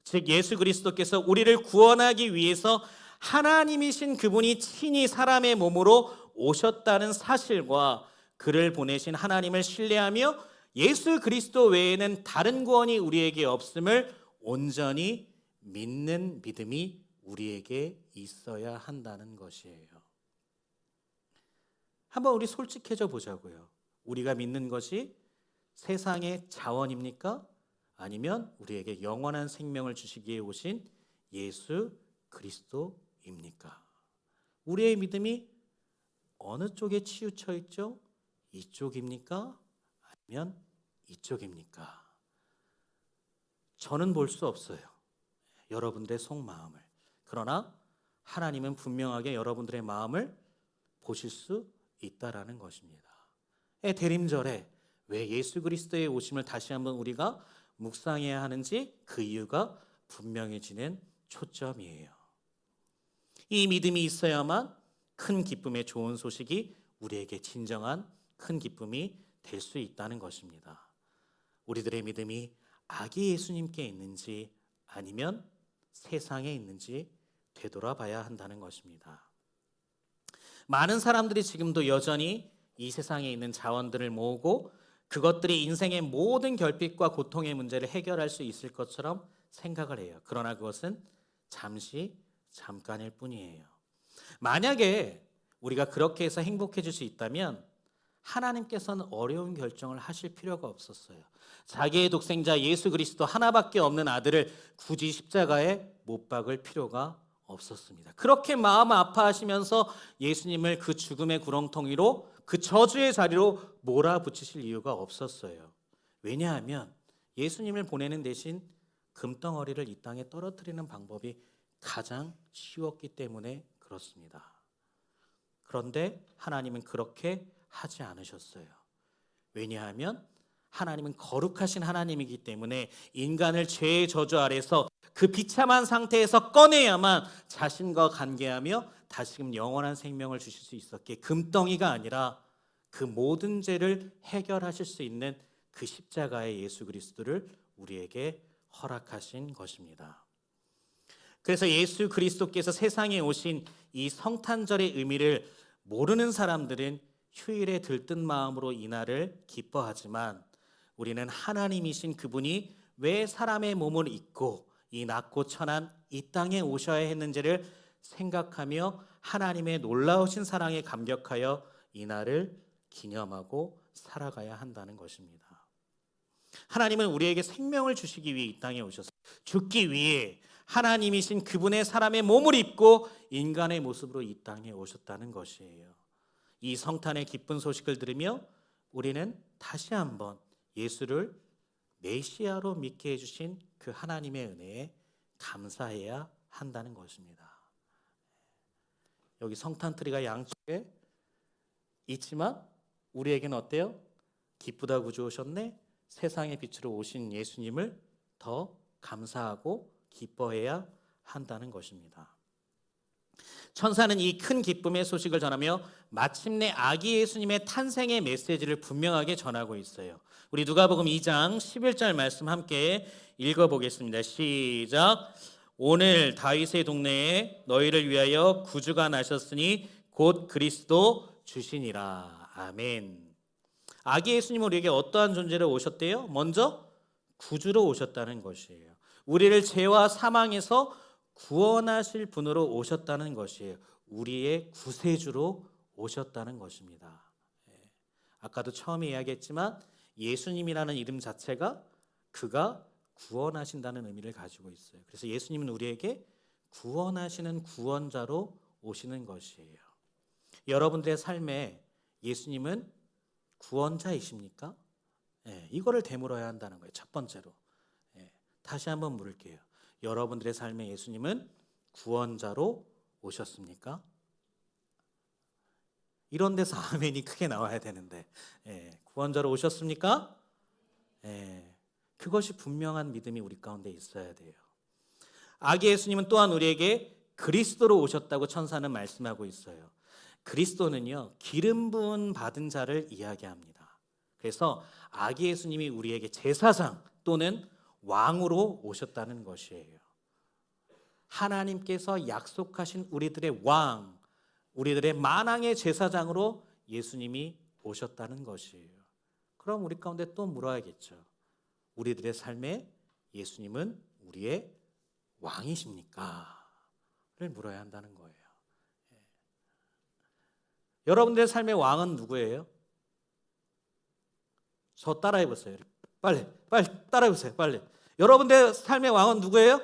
즉 예수 그리스도께서 우리를 구원하기 위해서 하나님이신 그분이 친히 사람의 몸으로 오셨다는 사실과 그를 보내신 하나님을 신뢰하며 예수 그리스도 외에는 다른 구원이 우리에게 없음을 온전히 믿는 믿음이 우리에게 있어야 한다는 것이에요. 한번 우리 솔직해져 보자고요. 우리가 믿는 것이 세상의 자원입니까? 아니면 우리에게 영원한 생명을 주시기 위해 오신 예수 그리스도입니까? 우리의 믿음이 어느 쪽에 치우쳐 있죠? 이쪽입니까? 아니면 이쪽입니까? 저는 볼 수 없어요. 여러분들의 속마음을. 그러나 하나님은 분명하게 여러분들의 마음을 보실 수 있다라는 것입니다. 대림절에 왜 예수 그리스도의 오심을 다시 한번 우리가 묵상해야 하는지 그 이유가 분명해지는 초점이에요. 이 믿음이 있어야만 큰 기쁨의 좋은 소식이 우리에게 진정한 큰 기쁨이 될 수 있다는 것입니다. 우리들의 믿음이 아기 예수님께 있는지 아니면 세상에 있는지 되돌아봐야 한다는 것입니다. 많은 사람들이 지금도 여전히 이 세상에 있는 자원들을 모으고 그것들이 인생의 모든 결핍과 고통의 문제를 해결할 수 있을 것처럼 생각을 해요. 그러나 그것은 잠깐일 뿐이에요. 만약에 우리가 그렇게 해서 행복해질 수 있다면 하나님께서는 어려운 결정을 하실 필요가 없었어요. 자기의 독생자 예수 그리스도 하나밖에 없는 아들을 굳이 십자가에 못 박을 필요가 없었습니다. 그렇게 마음 아파하시면서 예수님을 그 죽음의 구렁텅 위로 그 저주의 자리로 몰아붙이실 이유가 없었어요. 왜냐하면 예수님을 보내는 대신 금덩어리를 이 땅에 떨어뜨리는 방법이 가장 쉬웠기 때문에 그렇습니다. 그런데 하나님은 그렇게 하지 않으셨어요. 왜냐하면 하나님은 거룩하신 하나님이기 때문에 인간을 죄의 저주 아래서 그 비참한 상태에서 꺼내야만 자신과 관계하며 다시금 영원한 생명을 주실 수 있었기에 금덩이가 아니라 그 모든 죄를 해결하실 수 있는 그 십자가의 예수 그리스도를 우리에게 허락하신 것입니다. 그래서 예수 그리스도께서 세상에 오신 이 성탄절의 의미를 모르는 사람들은 휴일에 들뜬 마음으로 이날을 기뻐하지만 우리는 하나님이신 그분이 왜 사람의 몸을 입고 이 낮고 천한 이 땅에 오셔야 했는지를 생각하며 하나님의 놀라우신 사랑에 감격하여 이날을 기념하고 살아가야 한다는 것입니다. 하나님은 우리에게 생명을 주시기 위해 이 땅에 오셔서 죽기 위해 하나님이신 그분의 사람의 몸을 입고 인간의 모습으로 이 땅에 오셨다는 것이에요. 이 성탄의 기쁜 소식을 들으며 우리는 다시 한번 예수를 메시아로 믿게 해주신 그 하나님의 은혜에 감사해야 한다는 것입니다. 여기 성탄트리가 양쪽에 있지만 우리에게는 어때요? 기쁘다 구주 오셨네. 세상의 빛으로 오신 예수님을 더 감사하고 기뻐해야 한다는 것입니다. 천사는 이 큰 기쁨의 소식을 전하며 마침내 아기 예수님의 탄생의 메시지를 분명하게 전하고 있어요. 우리 누가복음 2장 11절 말씀 함께 읽어보겠습니다. 시작. 오늘 다윗의 동네에 너희를 위하여 구주가 나셨으니 곧 그리스도 주시니라. 아멘. 아기 예수님은 우리에게 어떠한 존재로 오셨대요? 먼저 구주로 오셨다는 것이에요. 우리를 죄와 사망에서 구원하실 분으로 오셨다는 것이에요. 우리의 구세주로 오셨다는 것입니다. 아까도 처음에 이야기했지만 예수님이라는 이름 자체가 그가 구원하신다는 의미를 가지고 있어요. 그래서 예수님은 우리에게 구원하시는 구원자로 오시는 것이에요. 여러분들의 삶에 예수님은 구원자이십니까? 이거를 되물어야 한다는 거예요. 첫 번째로. 다시 한번 물을게요. 여러분들의 삶에 예수님은 구원자로 오셨습니까? 이런 데서 아멘이 크게 나와야 되는데 구원자로 오셨습니까? 그것이 분명한 믿음이 우리 가운데 있어야 돼요. 아기 예수님은 또한 우리에게 그리스도로 오셨다고 천사는 말씀하고 있어요. 그리스도는요, 기름 부은 받은 자를 이야기합니다. 그래서 아기 예수님이 우리에게 제사장 또는 왕으로 오셨다는 것이에요. 하나님께서 약속하신 우리들의 왕, 우리들의 만왕의 제사장으로 예수님이 오셨다는 것이에요. 그럼 우리 가운데 또 물어야겠죠. 우리들의 삶에 예수님은 우리의 왕이십니까? 를 물어야 한다는 거예요. 여러분들의 삶의 왕은 누구예요? 저 따라해 보세요. 빨리 따라해 보세요. 빨리. 여러분들의 삶의 왕은 누구예요?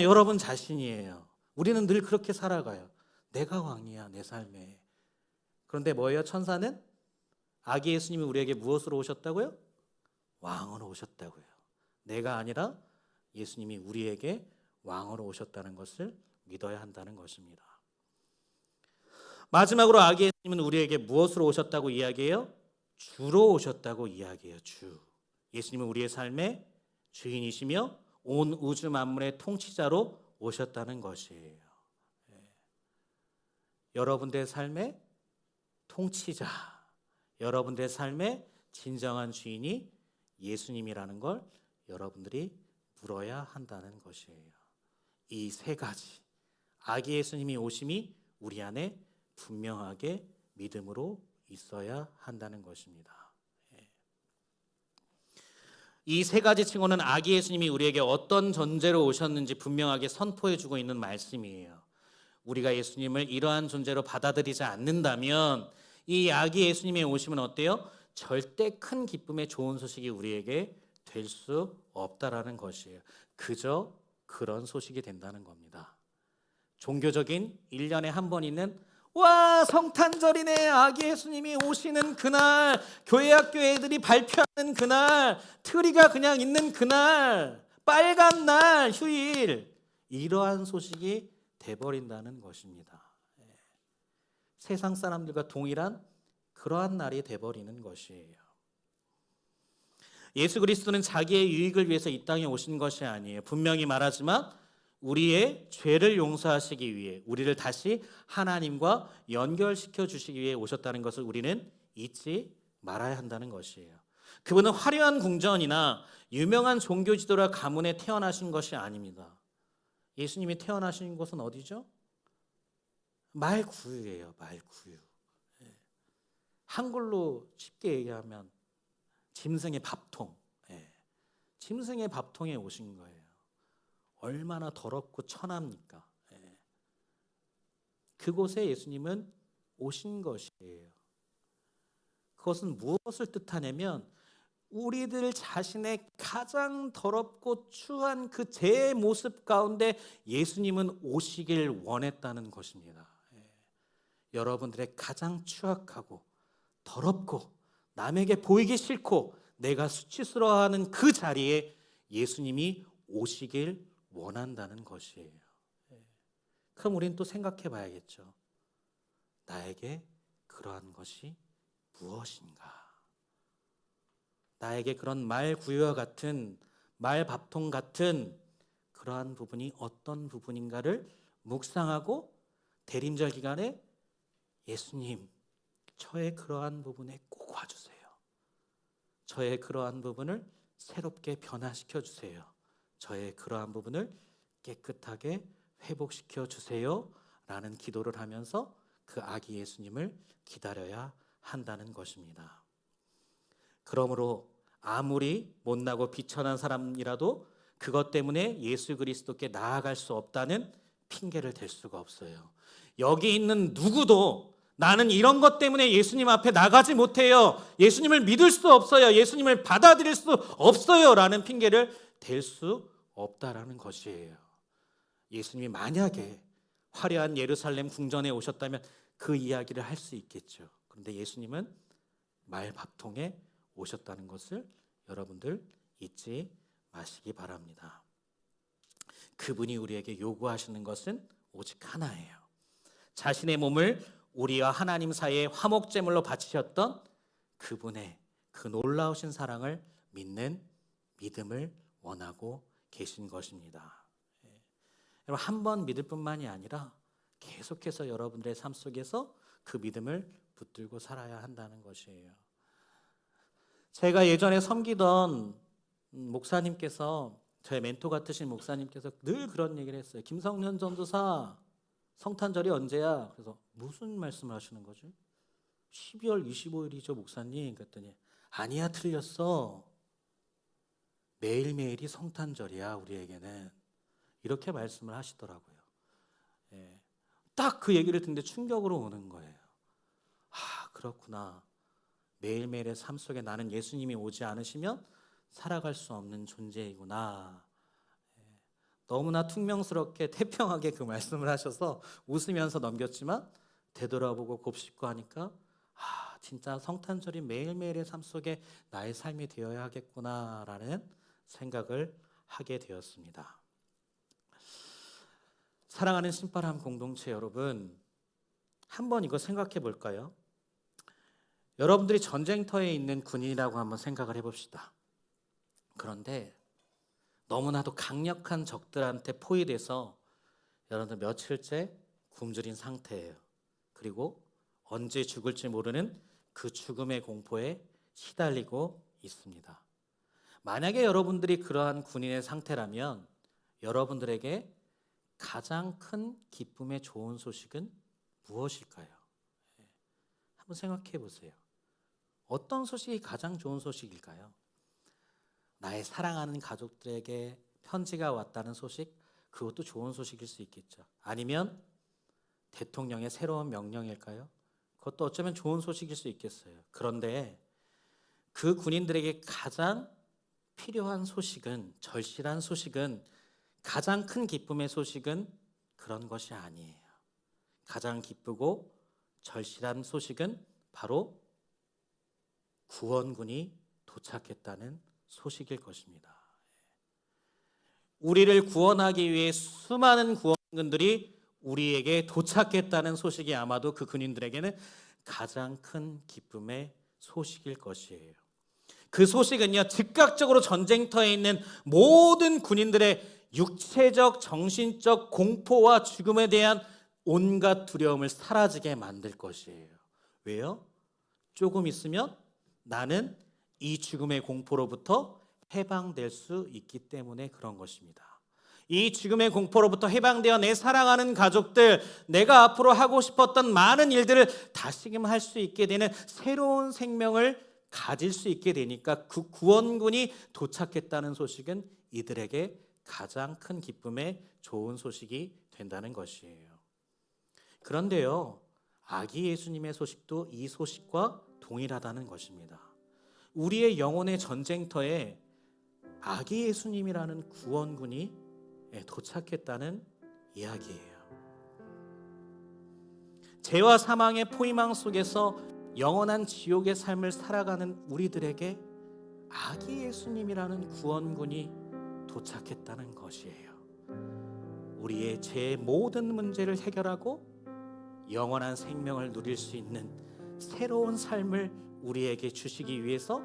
여러분 자신이에요. 우리는 늘 그렇게 살아가요. 내가 왕이야, 내 삶에. 그런데 뭐예요? 천사는 아기 예수님이 우리에게 무엇으로 오셨다고요? 왕으로 오셨다고요. 내가 아니라 예수님이 우리에게 왕으로 오셨다는 것을 믿어야 한다는 것입니다. 마지막으로 아기 예수님은 우리에게 무엇으로 오셨다고 이야기해요? 주로 오셨다고 이야기해요. 주. 예수님은 우리의 삶의 주인이시며 온 우주 만물의 통치자로 오셨다는 것이에요. 여러분들의 삶의 통치자, 여러분들의 삶의 진정한 주인이 예수님이라는 걸 여러분들이 물어야 한다는 것이에요. 이 세 가지, 아기 예수님이 오심이 우리 안에 분명하게 믿음으로 있어야 한다는 것입니다. 이 세 가지 칭호는 아기 예수님이 우리에게 어떤 존재로 오셨는지 분명하게 선포해주고 있는 말씀이에요. 우리가 예수님을 이러한 존재로 받아들이지 않는다면 이 아기 예수님의 오심은 어때요? 절대 큰 기쁨의 좋은 소식이 우리에게 될 수 없다라는 것이에요. 그저 그런 소식이 된다는 겁니다. 종교적인 1년에 한 번 있는 와 성탄절이네, 아기 예수님이 오시는 그날, 교회 학교 애들이 발표하는 그날, 트리가 그냥 있는 그날, 빨간 날, 휴일, 이러한 소식이 돼버린다는 것입니다. 세상 사람들과 동일한 그러한 날이 돼버리는 것이에요. 예수 그리스도는 자기의 유익을 위해서 이 땅에 오신 것이 아니에요. 분명히 말하지만 우리의 죄를 용서하시기 위해, 우리를 다시 하나님과 연결시켜 주시기 위해 오셨다는 것을 우리는 잊지 말아야 한다는 것이에요. 그분은 화려한 궁전이나 유명한 종교 지도자 가문에 태어나신 것이 아닙니다. 예수님이 태어나신 곳은 어디죠? 말구유예요. 말구유. 한글로 쉽게 얘기하면 짐승의 밥통. 짐승의 밥통에 오신 거예요. 얼마나 더럽고 천합니까? 그곳에 예수님은 오신 것이에요. 그것은 무엇을 뜻하냐면 우리들 자신의 가장 더럽고 추한 그 제 모습 가운데 예수님은 오시길 원했다는 것입니다. 여러분들의 가장 추악하고 더럽고 남에게 보이기 싫고 내가 수치스러워하는 그 자리에 예수님이 오시길 원한다는 것이에요. 그럼 우리는 또 생각해 봐야겠죠. 나에게 그러한 것이 무엇인가? 나에게 그런 말구유와 같은, 말밥통 같은 그러한 부분이 어떤 부분인가를 묵상하고 대림절 기간에 예수님, 저의 그러한 부분에 꼭 와주세요. 저의 그러한 부분을 새롭게 변화시켜 주세요. 저의 그러한 부분을 깨끗하게 회복시켜 주세요. 라는 기도를 하면서 그 아기 예수님을 기다려야 한다는 것입니다. 그러므로 아무리 못나고 비천한 사람이라도 그것 때문에 예수 그리스도께 나아갈 수 없다는 핑계를 댈 수가 없어요. 여기 있는 누구도 나는 이런 것 때문에 예수님 앞에 나가지 못해요, 예수님을 믿을 수 없어요, 예수님을 받아들일 수 없어요 라는 핑계를 댈 수 없다라는 것이에요. 예수님이 만약에 화려한 예루살렘 궁전에 오셨다면 그 이야기를 할 수 있겠죠. 그런데 예수님은 말밥통에 오셨다는 것을 여러분들 잊지 마시기 바랍니다. 그분이 우리에게 요구하시는 것은 오직 하나예요. 자신의 몸을 우리와 하나님 사이에 화목제물로 바치셨던 그분의 그 놀라우신 사랑을 믿는 믿음을 원하고 계신 것입니다. 여러분, 한 번 믿을 뿐만이 아니라 계속해서 여러분들의 삶 속에서 그 믿음을 붙들고 살아야 한다는 것이에요. 제가 예전에 섬기던 목사님께서, 저의 멘토 같으신 목사님께서 늘 그런 얘기를 했어요. 김성년 전도사, 성탄절이 언제야? 그래서 무슨 말씀을 하시는 거죠? 12월 25일이죠 목사님. 그랬더니 아니야, 틀렸어. 매일매일이 성탄절이야 우리에게는. 이렇게 말씀을 하시더라고요. 딱 그 얘기를 듣는데 충격으로 오는 거예요. 아, 그렇구나. 매일매일의 삶 속에 나는 예수님이 오지 않으시면 살아갈 수 없는 존재이구나. 너무나 퉁명스럽게 태평하게 그 말씀을 하셔서 웃으면서 넘겼지만 되돌아보고 곱씹고 하니까 아, 진짜 성탄절이 매일매일의 삶 속에 나의 삶이 되어야 하겠구나라는 생각을 하게 되었습니다. 사랑하는 신바람 공동체 여러분, 한번 이거 생각해 볼까요? 여러분들이 전쟁터에 있는 군인이라고 한번 생각을 해봅시다. 그런데 너무나도 강력한 적들한테 포위돼서 여러분들 며칠째 굶주린 상태예요. 그리고 언제 죽을지 모르는 그 죽음의 공포에 시달리고 있습니다. 만약에 여러분들이 그러한 군인의 상태라면 여러분들에게 가장 큰 기쁨의 좋은 소식은 무엇일까요? 한번 생각해 보세요. 어떤 소식이 가장 좋은 소식일까요? 나의 사랑하는 가족들에게 편지가 왔다는 소식, 그것도 좋은 소식일 수 있겠죠. 아니면 대통령의 새로운 명령일까요? 그것도 어쩌면 좋은 소식일 수 있겠어요. 그런데 그 군인들에게 가장 필요한 소식은, 절실한 소식은, 가장 큰 기쁨의 소식은 그런 것이 아니에요. 가장 기쁘고 절실한 소식은 바로 구원군이 도착했다는 소식일 것입니다. 우리를 구원하기 위해 수많은 구원군들이 우리에게 도착했다는 소식이 아마도 그 군인들에게는 가장 큰 기쁨의 소식일 것이에요. 그 소식은요, 즉각적으로 전쟁터에 있는 모든 군인들의 육체적, 정신적 공포와 죽음에 대한 온갖 두려움을 사라지게 만들 것이에요. 왜요? 조금 있으면 나는 이 죽음의 공포로부터 해방될 수 있기 때문에 그런 것입니다. 이 죽음의 공포로부터 해방되어 내 사랑하는 가족들, 내가 앞으로 하고 싶었던 많은 일들을 다시금 할 수 있게 되는 새로운 생명을 가질 수 있게 되니까 그 구원군이 도착했다는 소식은 이들에게 가장 큰 기쁨의 좋은 소식이 된다는 것이에요. 그런데요, 아기 예수님의 소식도 이 소식과 동일하다는 것입니다. 우리의 영혼의 전쟁터에 아기 예수님이라는 구원군이 도착했다는 이야기예요. 죄와 사망의 포위망 속에서 영원한 지옥의 삶을 살아가는 우리들에게 아기 예수님이라는 구원군이 도착했다는 것이에요. 우리의 죄의 모든 문제를 해결하고 영원한 생명을 누릴 수 있는 새로운 삶을 우리에게 주시기 위해서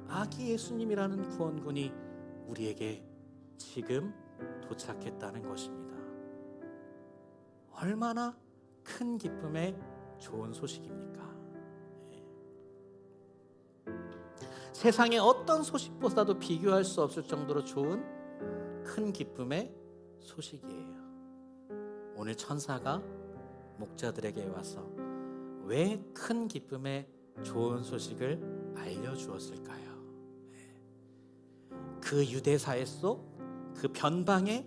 아기 예수님이라는 구원군이 우리에게 지금 도착했다는 것입니다. 얼마나 큰 기쁨의 좋은 소식입니까? 세상의 어떤 소식보다도 비교할 수 없을 정도로 좋은 큰 기쁨의 소식이에요. 오늘 천사가 목자들에게 와서 왜 큰 기쁨의 좋은 소식을 알려주었을까요? 그 유대사회 속 그 변방에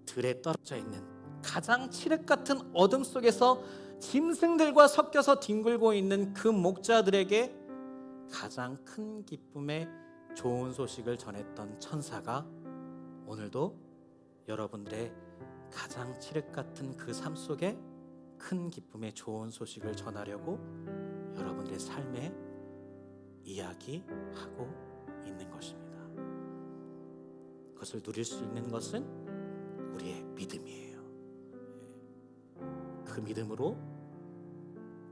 들에 떨어져 있는 가장 칠흑 같은 어둠 속에서 짐승들과 섞여서 뒹굴고 있는 그 목자들에게 가장 큰 기쁨의 좋은 소식을 전했던 천사가 오늘도 여러분들의 가장 칠흑 같은 그 삶 속에 큰 기쁨의 좋은 소식을 전하려고 여러분들의 삶에 이야기하고 있는 것입니다. 그것을 누릴 수 있는 것은 우리의 믿음이에요. 그 믿음으로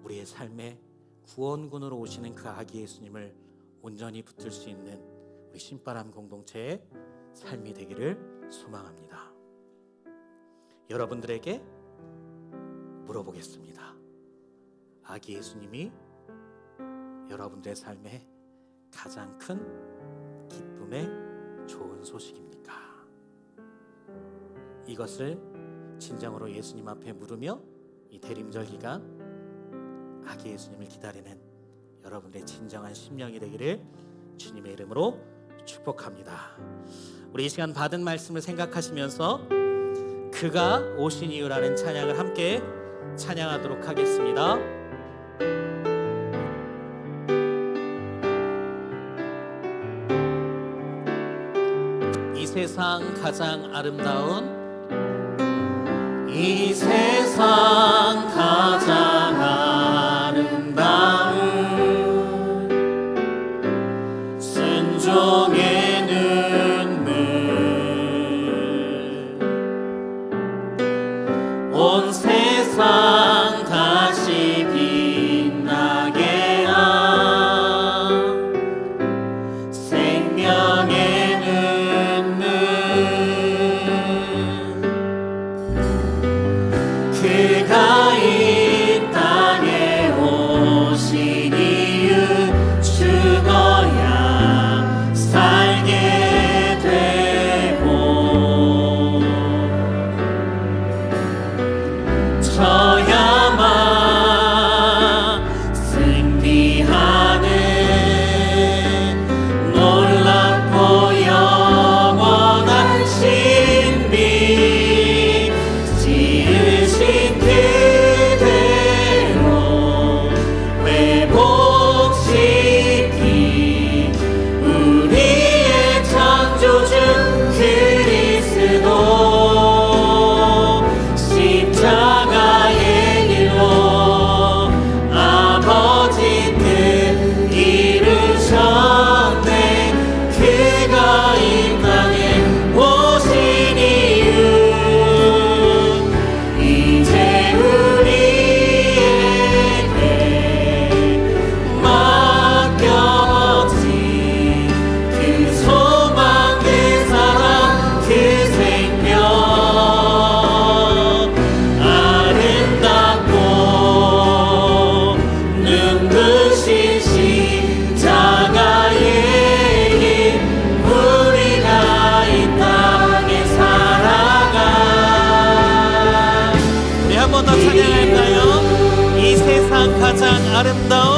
우리의 삶에 구원군으로 오시는 그 아기 예수님을 온전히 붙들 수 있는 우리 신바람 공동체의 삶이 되기를 소망합니다. 여러분들에게 물어보겠습니다. 아기 예수님이 여러분들의 삶에 가장 큰 기쁨의 좋은 소식입니까? 이것을 진정으로 예수님 앞에 물으며 이 대림절 기간 아기 예수님을 기다리는 여러분들의 진정한 심령이 되기를 주님의 이름으로 축복합니다. 우리 이 시간 받은 말씀을 생각하시면서 그가 오신 이유라는 찬양을 함께 찬양하도록 하겠습니다. 이 세상 가장 아름다운 이 세상 가장 아름다운 순종의 눈물 온 세상 다시 빛나게 한 생명의 눈물 그가 이 땅에 오신 이유 죽어야 살게 되고 져야만 승리하는 놀랍고 영원한 신비 지으신 그대로 회복시키 우리의 창조주 그리스도 십자가의 길로 아버지 뜻 이루셨네 그가 이 땅에 오신 이유 이제 우리에게 맡겨진 그 소망 그 사랑 그 생명 아름답고 눈부신 십자가의 길 우리가 이 땅에 살아가 우리 한 번 더 찬양할까요? 이 세상 가장 아름다운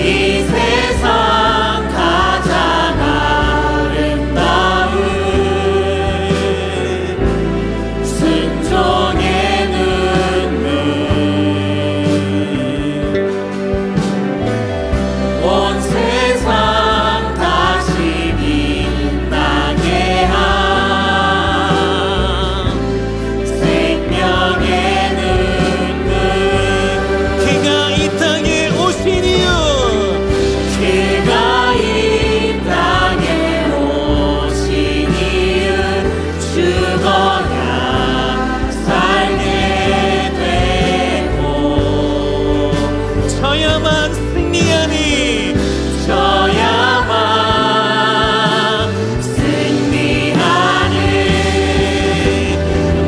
이 세상 가장 아름다운 순종의 눈물 온 세상 다시 빛나게 한 생명의 눈물 그가 이 땅에 오신 이유 그가 이 땅에 오신 이유 죽어야 살게 되고 저야만 승리하니 저야만 승리하는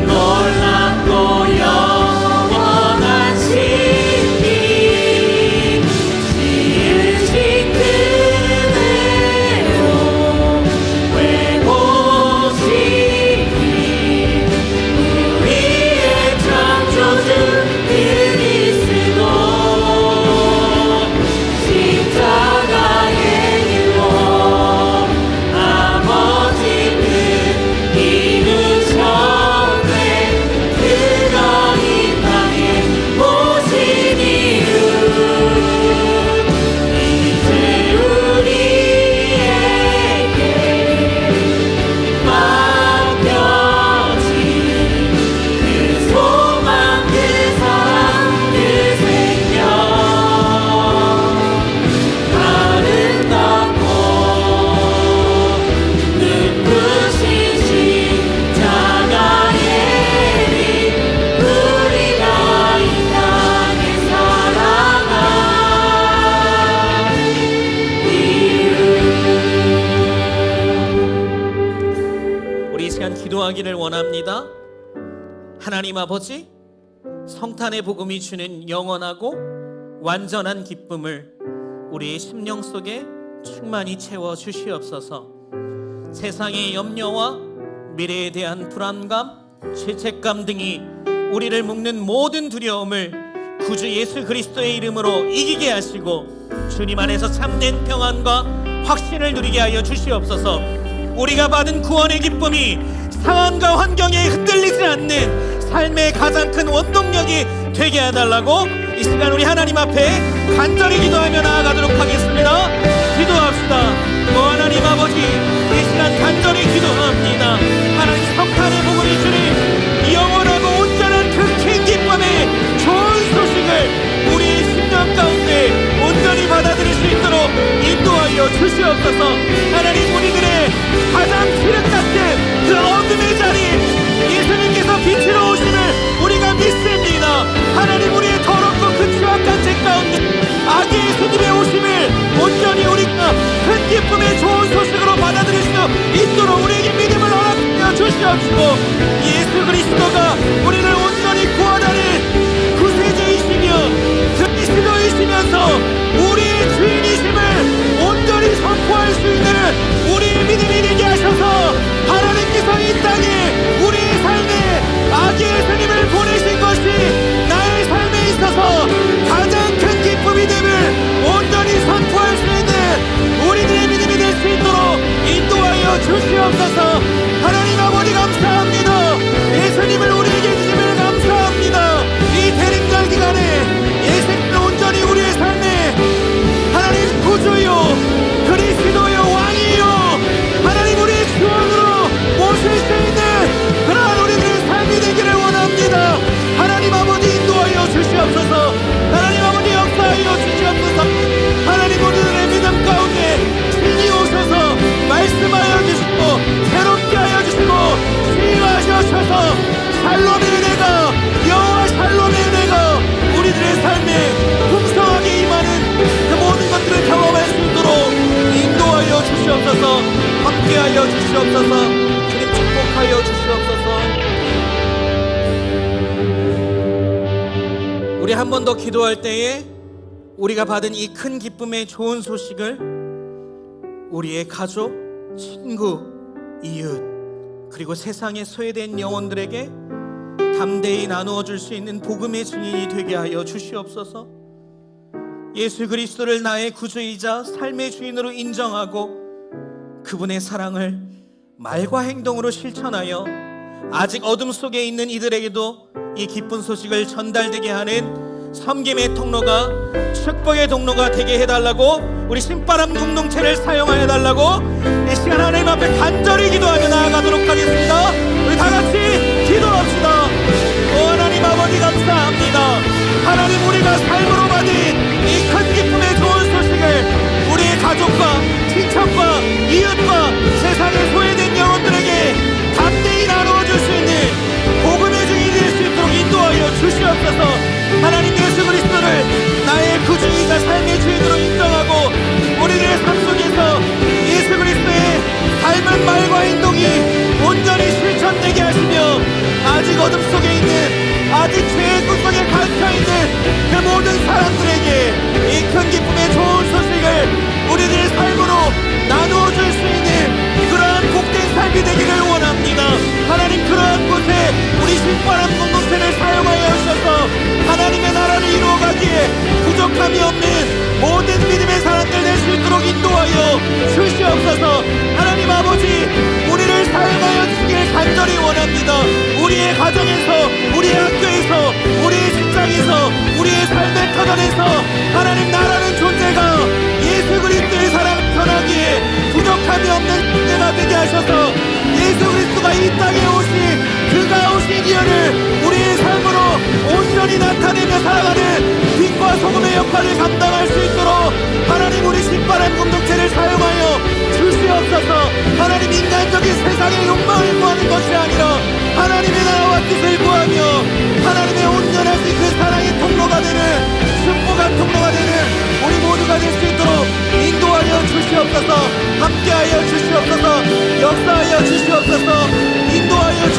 놀랍고 영원한 신비 지으신 그대로 회복시키 우리의 창조주 그리스도 인도하기를 원합니다. 하나님 아버지, 성탄의 복음이 주는 영원하고 완전한 기쁨을 우리의 심령 속에 충만히 채워 주시옵소서. 세상의 염려와 미래에 대한 불안감, 죄책감 등이 우리를 묶는 모든 두려움을 구주 예수 그리스도의 이름으로 이기게 하시고 주님 안에서 참된 평안과 확신을 누리게 하여 주시옵소서. 우리가 받은 구원의 기쁨이 상황과 환경에 흔들리지 않는 삶의 가장 큰 원동력이 되게 해달라고 이 시간 우리 하나님 앞에 간절히 기도하며 나아가도록 하겠습니다. 기도합시다. 하나님 아버지, 이 시간 간절히 기도합니다. 하나님 성탄의 복음이 주님 영원하고 온전한 그 큰 기쁨의 좋은 소식을 우리 심령 가운데 온전히 받아들일 수 있도록 인도하여 주시옵소서. 하나님, 우리들의 가장 지륵같은 그 어둠의 자리 예수님께서 빛으로 오심을 우리가 믿습니다. 하나님, 우리의 더럽고 그 추악한 죄 가운데 아기 예수님의 오심을 온전히 우리가 큰 기쁨의 좋은 소식으로 받아들일 수 있도록 우리에게 믿음을 허락하여 주시옵시고, 예수 그리스도가 우리를 온전히 구원하는 구세주이시며 그리스도이시면서 우리의 주인이심을 온전히 선포할 수 있는 우리의 믿음이 되게 하셔서 하나님께서 이 땅에 우리의 삶에 아기 예수님을 보내신 것이 나의 삶에 있어서 가장 큰 기쁨이 됨을 온전히 선포할 수 있는 우리들의 믿음이 될 수 있도록 인도하여 주시옵소서. 하나님 아버지, 감사합니다. 예수님을 우리에게 주심을 감사합니다. 이 대림절 기간에 예수님을 온전히 우리의 삶에 하나님 구주요 그리스도요 왕이요 하나님 우리의 주원으로 모실 수 있는 그러한 우리들의 삶이 되기를 원합니다. 하나님 아버지, 인도하여 주시옵소서. 하나님 아버지, 역사하여 주시옵소서. 하나님, 우리들의 믿음 가운데 신이 오셔서 말씀하여 주시고 새롭게 하여 주시고 치유하셔서 샬롬의 은혜가 여호와 샬롬의 은혜가 우리들의 삶에 풍성하게 임하는 그 모든 것들을 경험할 수 있도록 인도하여 주시옵소서. 함께하여 주시옵소서. 주님 축복하여 주시옵소서. 우리 한 번 더 기도할 때에 우리가 받은 이 큰 기쁨의 좋은 소식을 우리의 가족, 친구, 이웃 그리고 세상에 소외된 영혼들에게 담대히 나누어 줄 수 있는 복음의 증인이 되게 하여 주시옵소서. 예수 그리스도를 나의 구주이자 삶의 주인으로 인정하고 그분의 사랑을 말과 행동으로 실천하여 아직 어둠 속에 있는 이들에게도 이 기쁜 소식을 전달되게 하는 섬김의 통로가, 축복의 통로가 되게 해달라고 우리 신바람 공동체를 사용하여 달라고 이 시간 하나님 앞에 간절히 기도하며 나아가도록 하겠습니다. 우리 다같이 기도합시다. 하나님 아버지, 감사합니다. 하나님, 우리가 삶으로 받은 이 큰 기쁨의 좋은 소식을 우리의 가족과 친척과 이웃과 세상에 소외된 영혼들에게 담대히 나누어 줄 수 있는 복음의 증인이 될 수 있도록 인도하여 주시옵소서. 하나님, 예수 그리스도를 나의 구주이자 삶의 주인으로 인정하고 우리들의 삶 속에서 예수 그리스도의 닮은 말과 행동이 온전히 실천되게 하시며 아직 어둠 속에 있는, 아직 죄의 굴 속에 갇혀있는 그 모든 사람들에게 이 큰 기쁨의 좋은 소식을 우리들의 삶으로 나누어 줄 수 있는 그러한 복된 삶이 되기를 원합니다. 하나님, 그러한 곳에 우리 신바람 공동체를 사용하여 주셔서 하나님의 나라를 이루어가기에 부족함이 없는 모든 믿음의 사람들 될 수 있도록 인도하여 주시옵소서. 하나님 아버지, 우리를 사용하여 주시길 간절히 원합니다. 우리의 가정에서, 우리의 학교에서, 우리의 직장에서, 우리의 삶의 터전에서 하나님 나라는 존재가 예수 그리스도의 사랑을 전하기에 부족함이 없는 존재가 되게 하셔서 예수 그리스도가 이 땅에 오신 그가 오신 이유를 우리의 삶으로 온전히 나타내며 살아가는 빛과 소금의 역할을 감당할 수 있도록 하나님, 우리 신바람 공동체를 사용하여 주시옵소서. 하나님, 인간적인 세상의 욕망을 구하는 것이 아니라 하나님의 나라와 뜻을 구하며 하나님의 온전하신 그 사랑의 통로가 되는, 축복한 통로가 되는 우리 모두가 될 수 있도록 인도하여 주시옵소서. 함께하여 주시옵소서. 역사하여 주시옵소서. 인도하여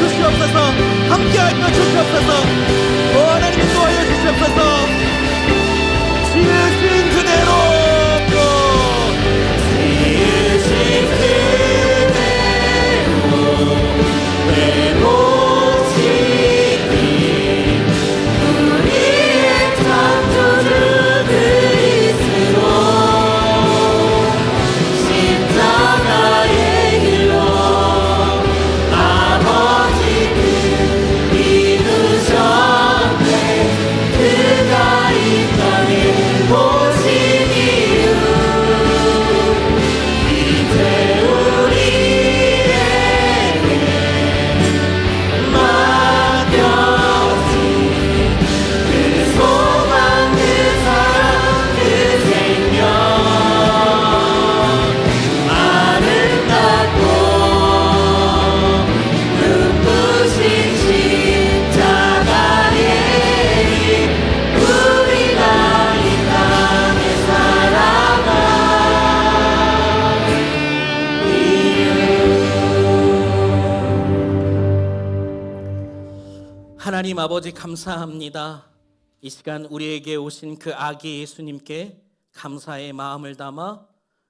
하나님 아버지 감사합니다. 이 시간 우리에게 오신 그 아기 예수님께 감사의 마음을 담아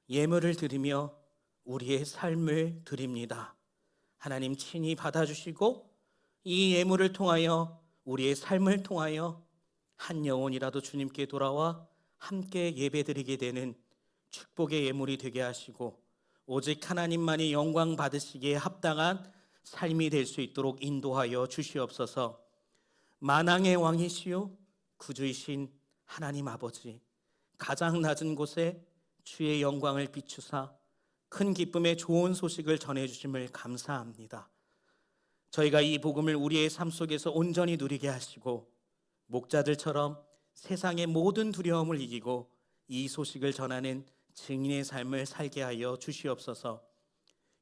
예물을 드리며 우리의 삶을 드립니다. 하나님 친히 받아주시고 이 예물을 통하여 우리의 삶을 통하여 한 영혼이라도 주님께 돌아와 함께 예배드리게 되는 축복의 예물이 되게 하시고 오직 하나님만이 영광 받으시기에 합당한 삶이 될 수 있도록 인도하여 주시옵소서. 만왕의 왕이시요 구주이신 하나님 아버지, 가장 낮은 곳에 주의 영광을 비추사 큰 기쁨의 좋은 소식을 전해주심을 감사합니다. 저희가 이 복음을 우리의 삶 속에서 온전히 누리게 하시고 목자들처럼 세상의 모든 두려움을 이기고 이 소식을 전하는 증인의 삶을 살게 하여 주시옵소서.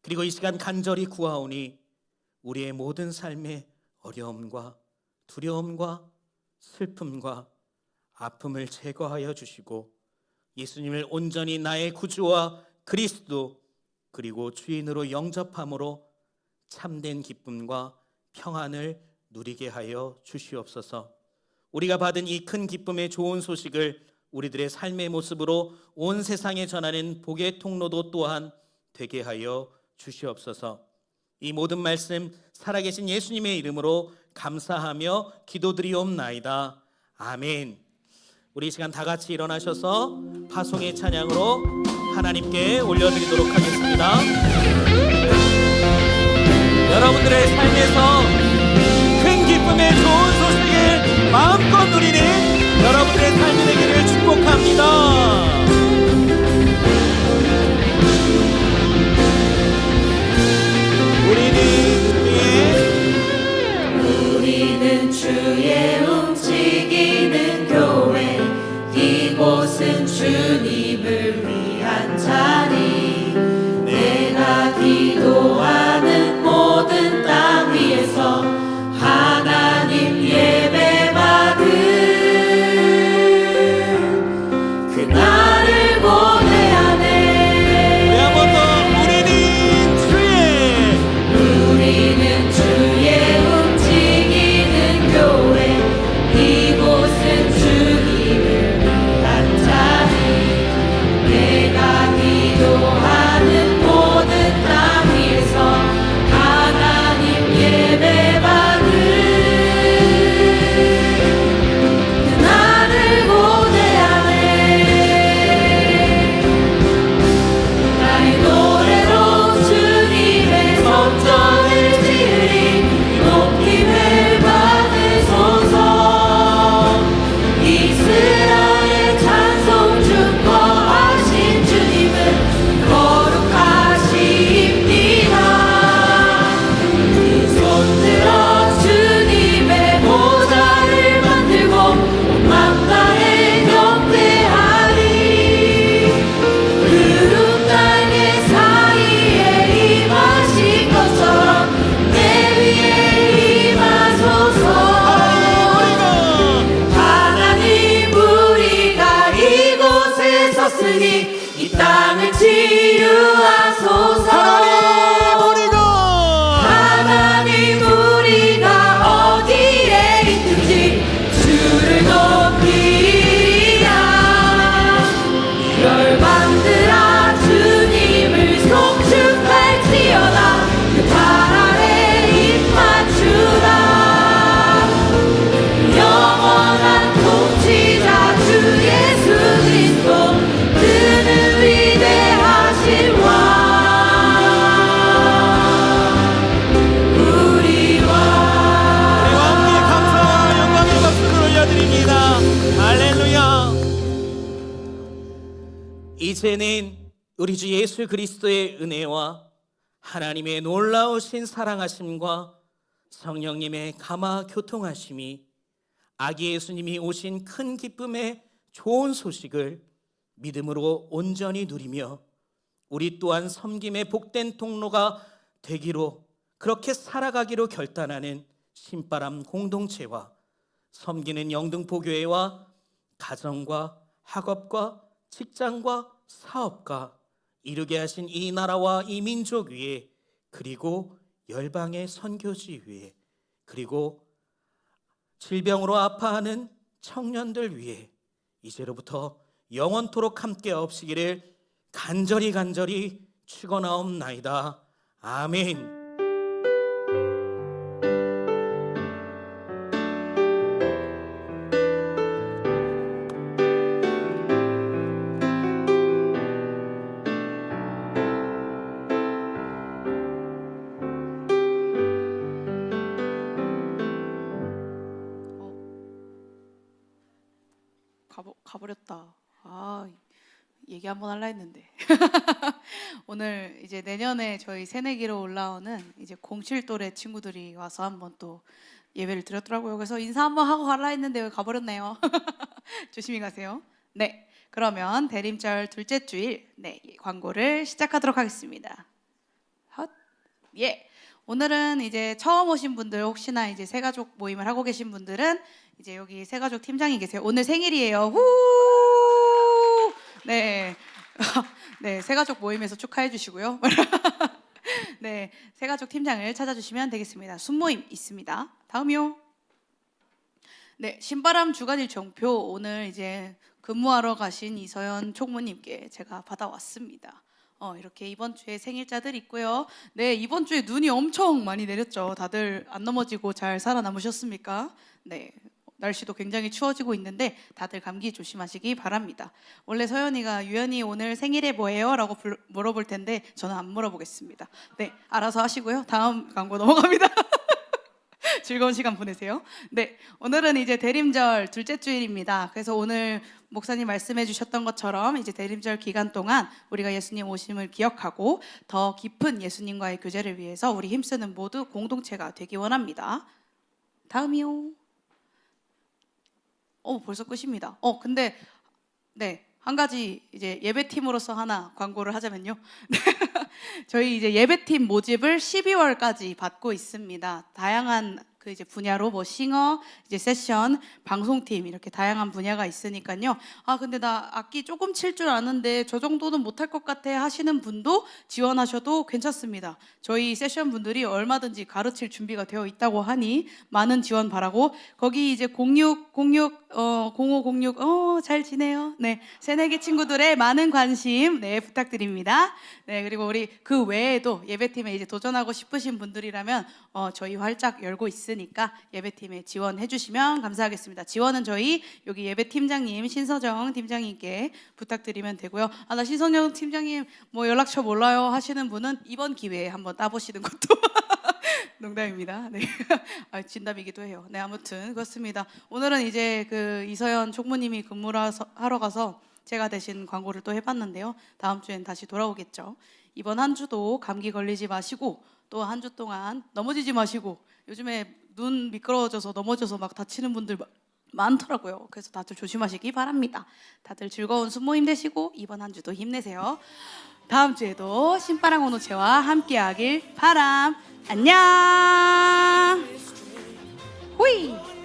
그리고 이 시간 간절히 구하오니 우리의 모든 삶의 어려움과 두려움과 슬픔과 아픔을 제거하여 주시고 예수님을 온전히 나의 구주와 그리스도 그리고 주인으로 영접함으로 참된 기쁨과 평안을 누리게 하여 주시옵소서. 우리가 받은 이 큰 기쁨의 좋은 소식을 우리들의 삶의 모습으로 온 세상에 전하는 복의 통로도 또한 되게 하여 주시옵소서. 이 모든 말씀 살아계신 예수님의 이름으로 감사하며 기도드리옵나이다. 아멘. 우리 이 시간 다 같이 일어나셔서 파송의 찬양으로 하나님께 올려드리도록 하겠습니다. 여러분들의 삶에서 큰 기쁨의 좋은 소식을 마음껏 누리는 여러분들의 삶이 되기를 축복합니다. 우리는 주의 움직이는 교회, 이곳은 주님을 위한 자리. 내가 기도하는 모든 땅 위에서 하나님 예배받은 그날을 고대하네. 우리 한 번 더. 우리는 주의 움직이는 교회, 이곳은 주님을 위한 자리. 내가 기도하는 모든 땅 위에서 하나님 예배받은 그날을 고대하네. 나의 노래로 주님의 성전을 지으리. 높임을 받으소서. 이스라엘 찬송 중거하신 주님은 거룩하십니다. 그 손들어 주님의 보좌를 만들고 온 만나에 경배하리. 구름 땅의 사이에 임하신 것처럼 내 위에 임하소서. 하나님 우리가 이곳에 섰으니 이 땅을 치유하소서. 하나님 우리가 어디에 있든지 주를 높이리라. 열방들아 주님을 송축할지어다. 그 발 아래 입 맞추라. 영원한 통치자 주 예수 그리스도, 그는 위대하신 왕, 우리 왕. 우리와 함께 감사와 영광의 박수를 올려드립니다. 할렐루야. 이제는 우리 주 예수 그리스도의 은혜와 하나님의 놀라우신 사랑하심과 성령님의 감화 교통하심이 아기 예수님이 오신 큰 기쁨의 좋은 소식을 믿음으로 온전히 누리며 우리 또한 섬김의 복된 통로가 되기로 그렇게 살아가기로 결단하는 신바람 공동체와 섬기는 영등포교회와 가정과 학업과 직장과 사업과 이루게 하신 이 나라와 이 민족 위에, 그리고 열방의 선교지 위에, 그리고 질병으로 아파하는 청년들 위해 이제로부터 영원토록 함께 없으기를 간절히 축원하옵나이다. 아멘. 가버렸다. 얘기 한번 할라 했는데. 오늘 이제 내년에 저희 새내기로 올라오는 이제 07돌의 친구들이 와서 한번 또 예배를 드렸더라고요. 그래서 인사 한번 하고 가라 했는데 왜 가버렸네요. 조심히 가세요. 네, 그러면 대림절 둘째 주일 광고를 시작하도록 하겠습니다. 헛. 예. 오늘은 이제 처음 오신 분들, 혹시나 이제 새가족 모임을 하고 계신 분들은 이제 여기 새가족 팀장이 계세요. 오늘 생일이에요. 후! 네. 네, 새가족 모임에서 축하해 주시고요. 네, 새가족 팀장을 찾아주시면 되겠습니다. 순모임 있습니다. 다음이요. 네, 신바람 주간일 정표 오늘 이제 근무하러 가신 이서연 총무님께 제가 받아왔습니다. 이렇게 이번 주에 생일자들 있고요. 네, 이번 주에 눈이 엄청 많이 내렸죠. 다들 안 넘어지고 잘 살아남으셨습니까? 네. 날씨도 굉장히 추워지고 있는데 다들 감기 조심하시기 바랍니다. 원래 서연이가 유연이 오늘 생일에 뭐예요? 라고 물어볼 텐데 저는 안 물어보겠습니다. 네, 알아서 하시고요. 다음 광고 넘어갑니다. 즐거운 시간 보내세요. 네, 오늘은 이제 대림절 둘째 주일입니다. 그래서 오늘 목사님 말씀해 주셨던 것처럼 이제 대림절 기간 동안 우리가 예수님 오심을 기억하고 더 깊은 예수님과의 교제를 위해서 우리 힘쓰는 모두 공동체가 되기 원합니다. 다음이요. 벌써 끝입니다. 근데 네, 한 가지 이제 예배팀으로서 하나 광고를 하자면요. 저희 이제 예배팀 모집을 12월까지 받고 있습니다. 다양한 그 이제 분야로 뭐 싱어, 이제 세션, 방송팀 이렇게 다양한 분야가 있으니까요. 근데 나 악기 조금 칠 줄 아는데 저 정도는 못할 것 같아 하시는 분도 지원하셔도 괜찮습니다. 저희 세션 분들이 얼마든지 가르칠 준비가 되어 있다고 하니 많은 지원 바라고, 거기 이제 0506 잘 지내요. 네, 새내기 친구들의 많은 관심 부탁드립니다. 네, 그리고 우리 그 외에도 예배팀에 이제 도전하고 싶으신 분들이라면 저희 활짝 열고 있으니까 예배팀에 지원해 주시면 감사하겠습니다. 지원은 저희 여기 예배팀장님 신서정 팀장님께 부탁드리면 되고요. 나 신서정 팀장님 뭐 연락처 몰라요 하시는 분은 이번 기회에 한번 따보시는 것도 농담입니다. 네, 진담이기도 해요. 네, 아무튼 그렇습니다. 오늘은 이제 그 이서연 총무님이 근무를 하러 가서 제가 대신 광고를 또 해봤는데요. 다음 주엔 다시 돌아오겠죠. 이번 한 주도 감기 걸리지 마시고 또 한 주 동안 넘어지지 마시고, 요즘에 눈 미끄러워져서 넘어져서 막 다치는 분들 많더라고요. 그래서 다들 조심하시기 바랍니다. 다들 즐거운 순모임 되시고 이번 한 주도 힘내세요. 다음 주에도 신바람 온오체와 함께하길 바람. 안녕. 호이.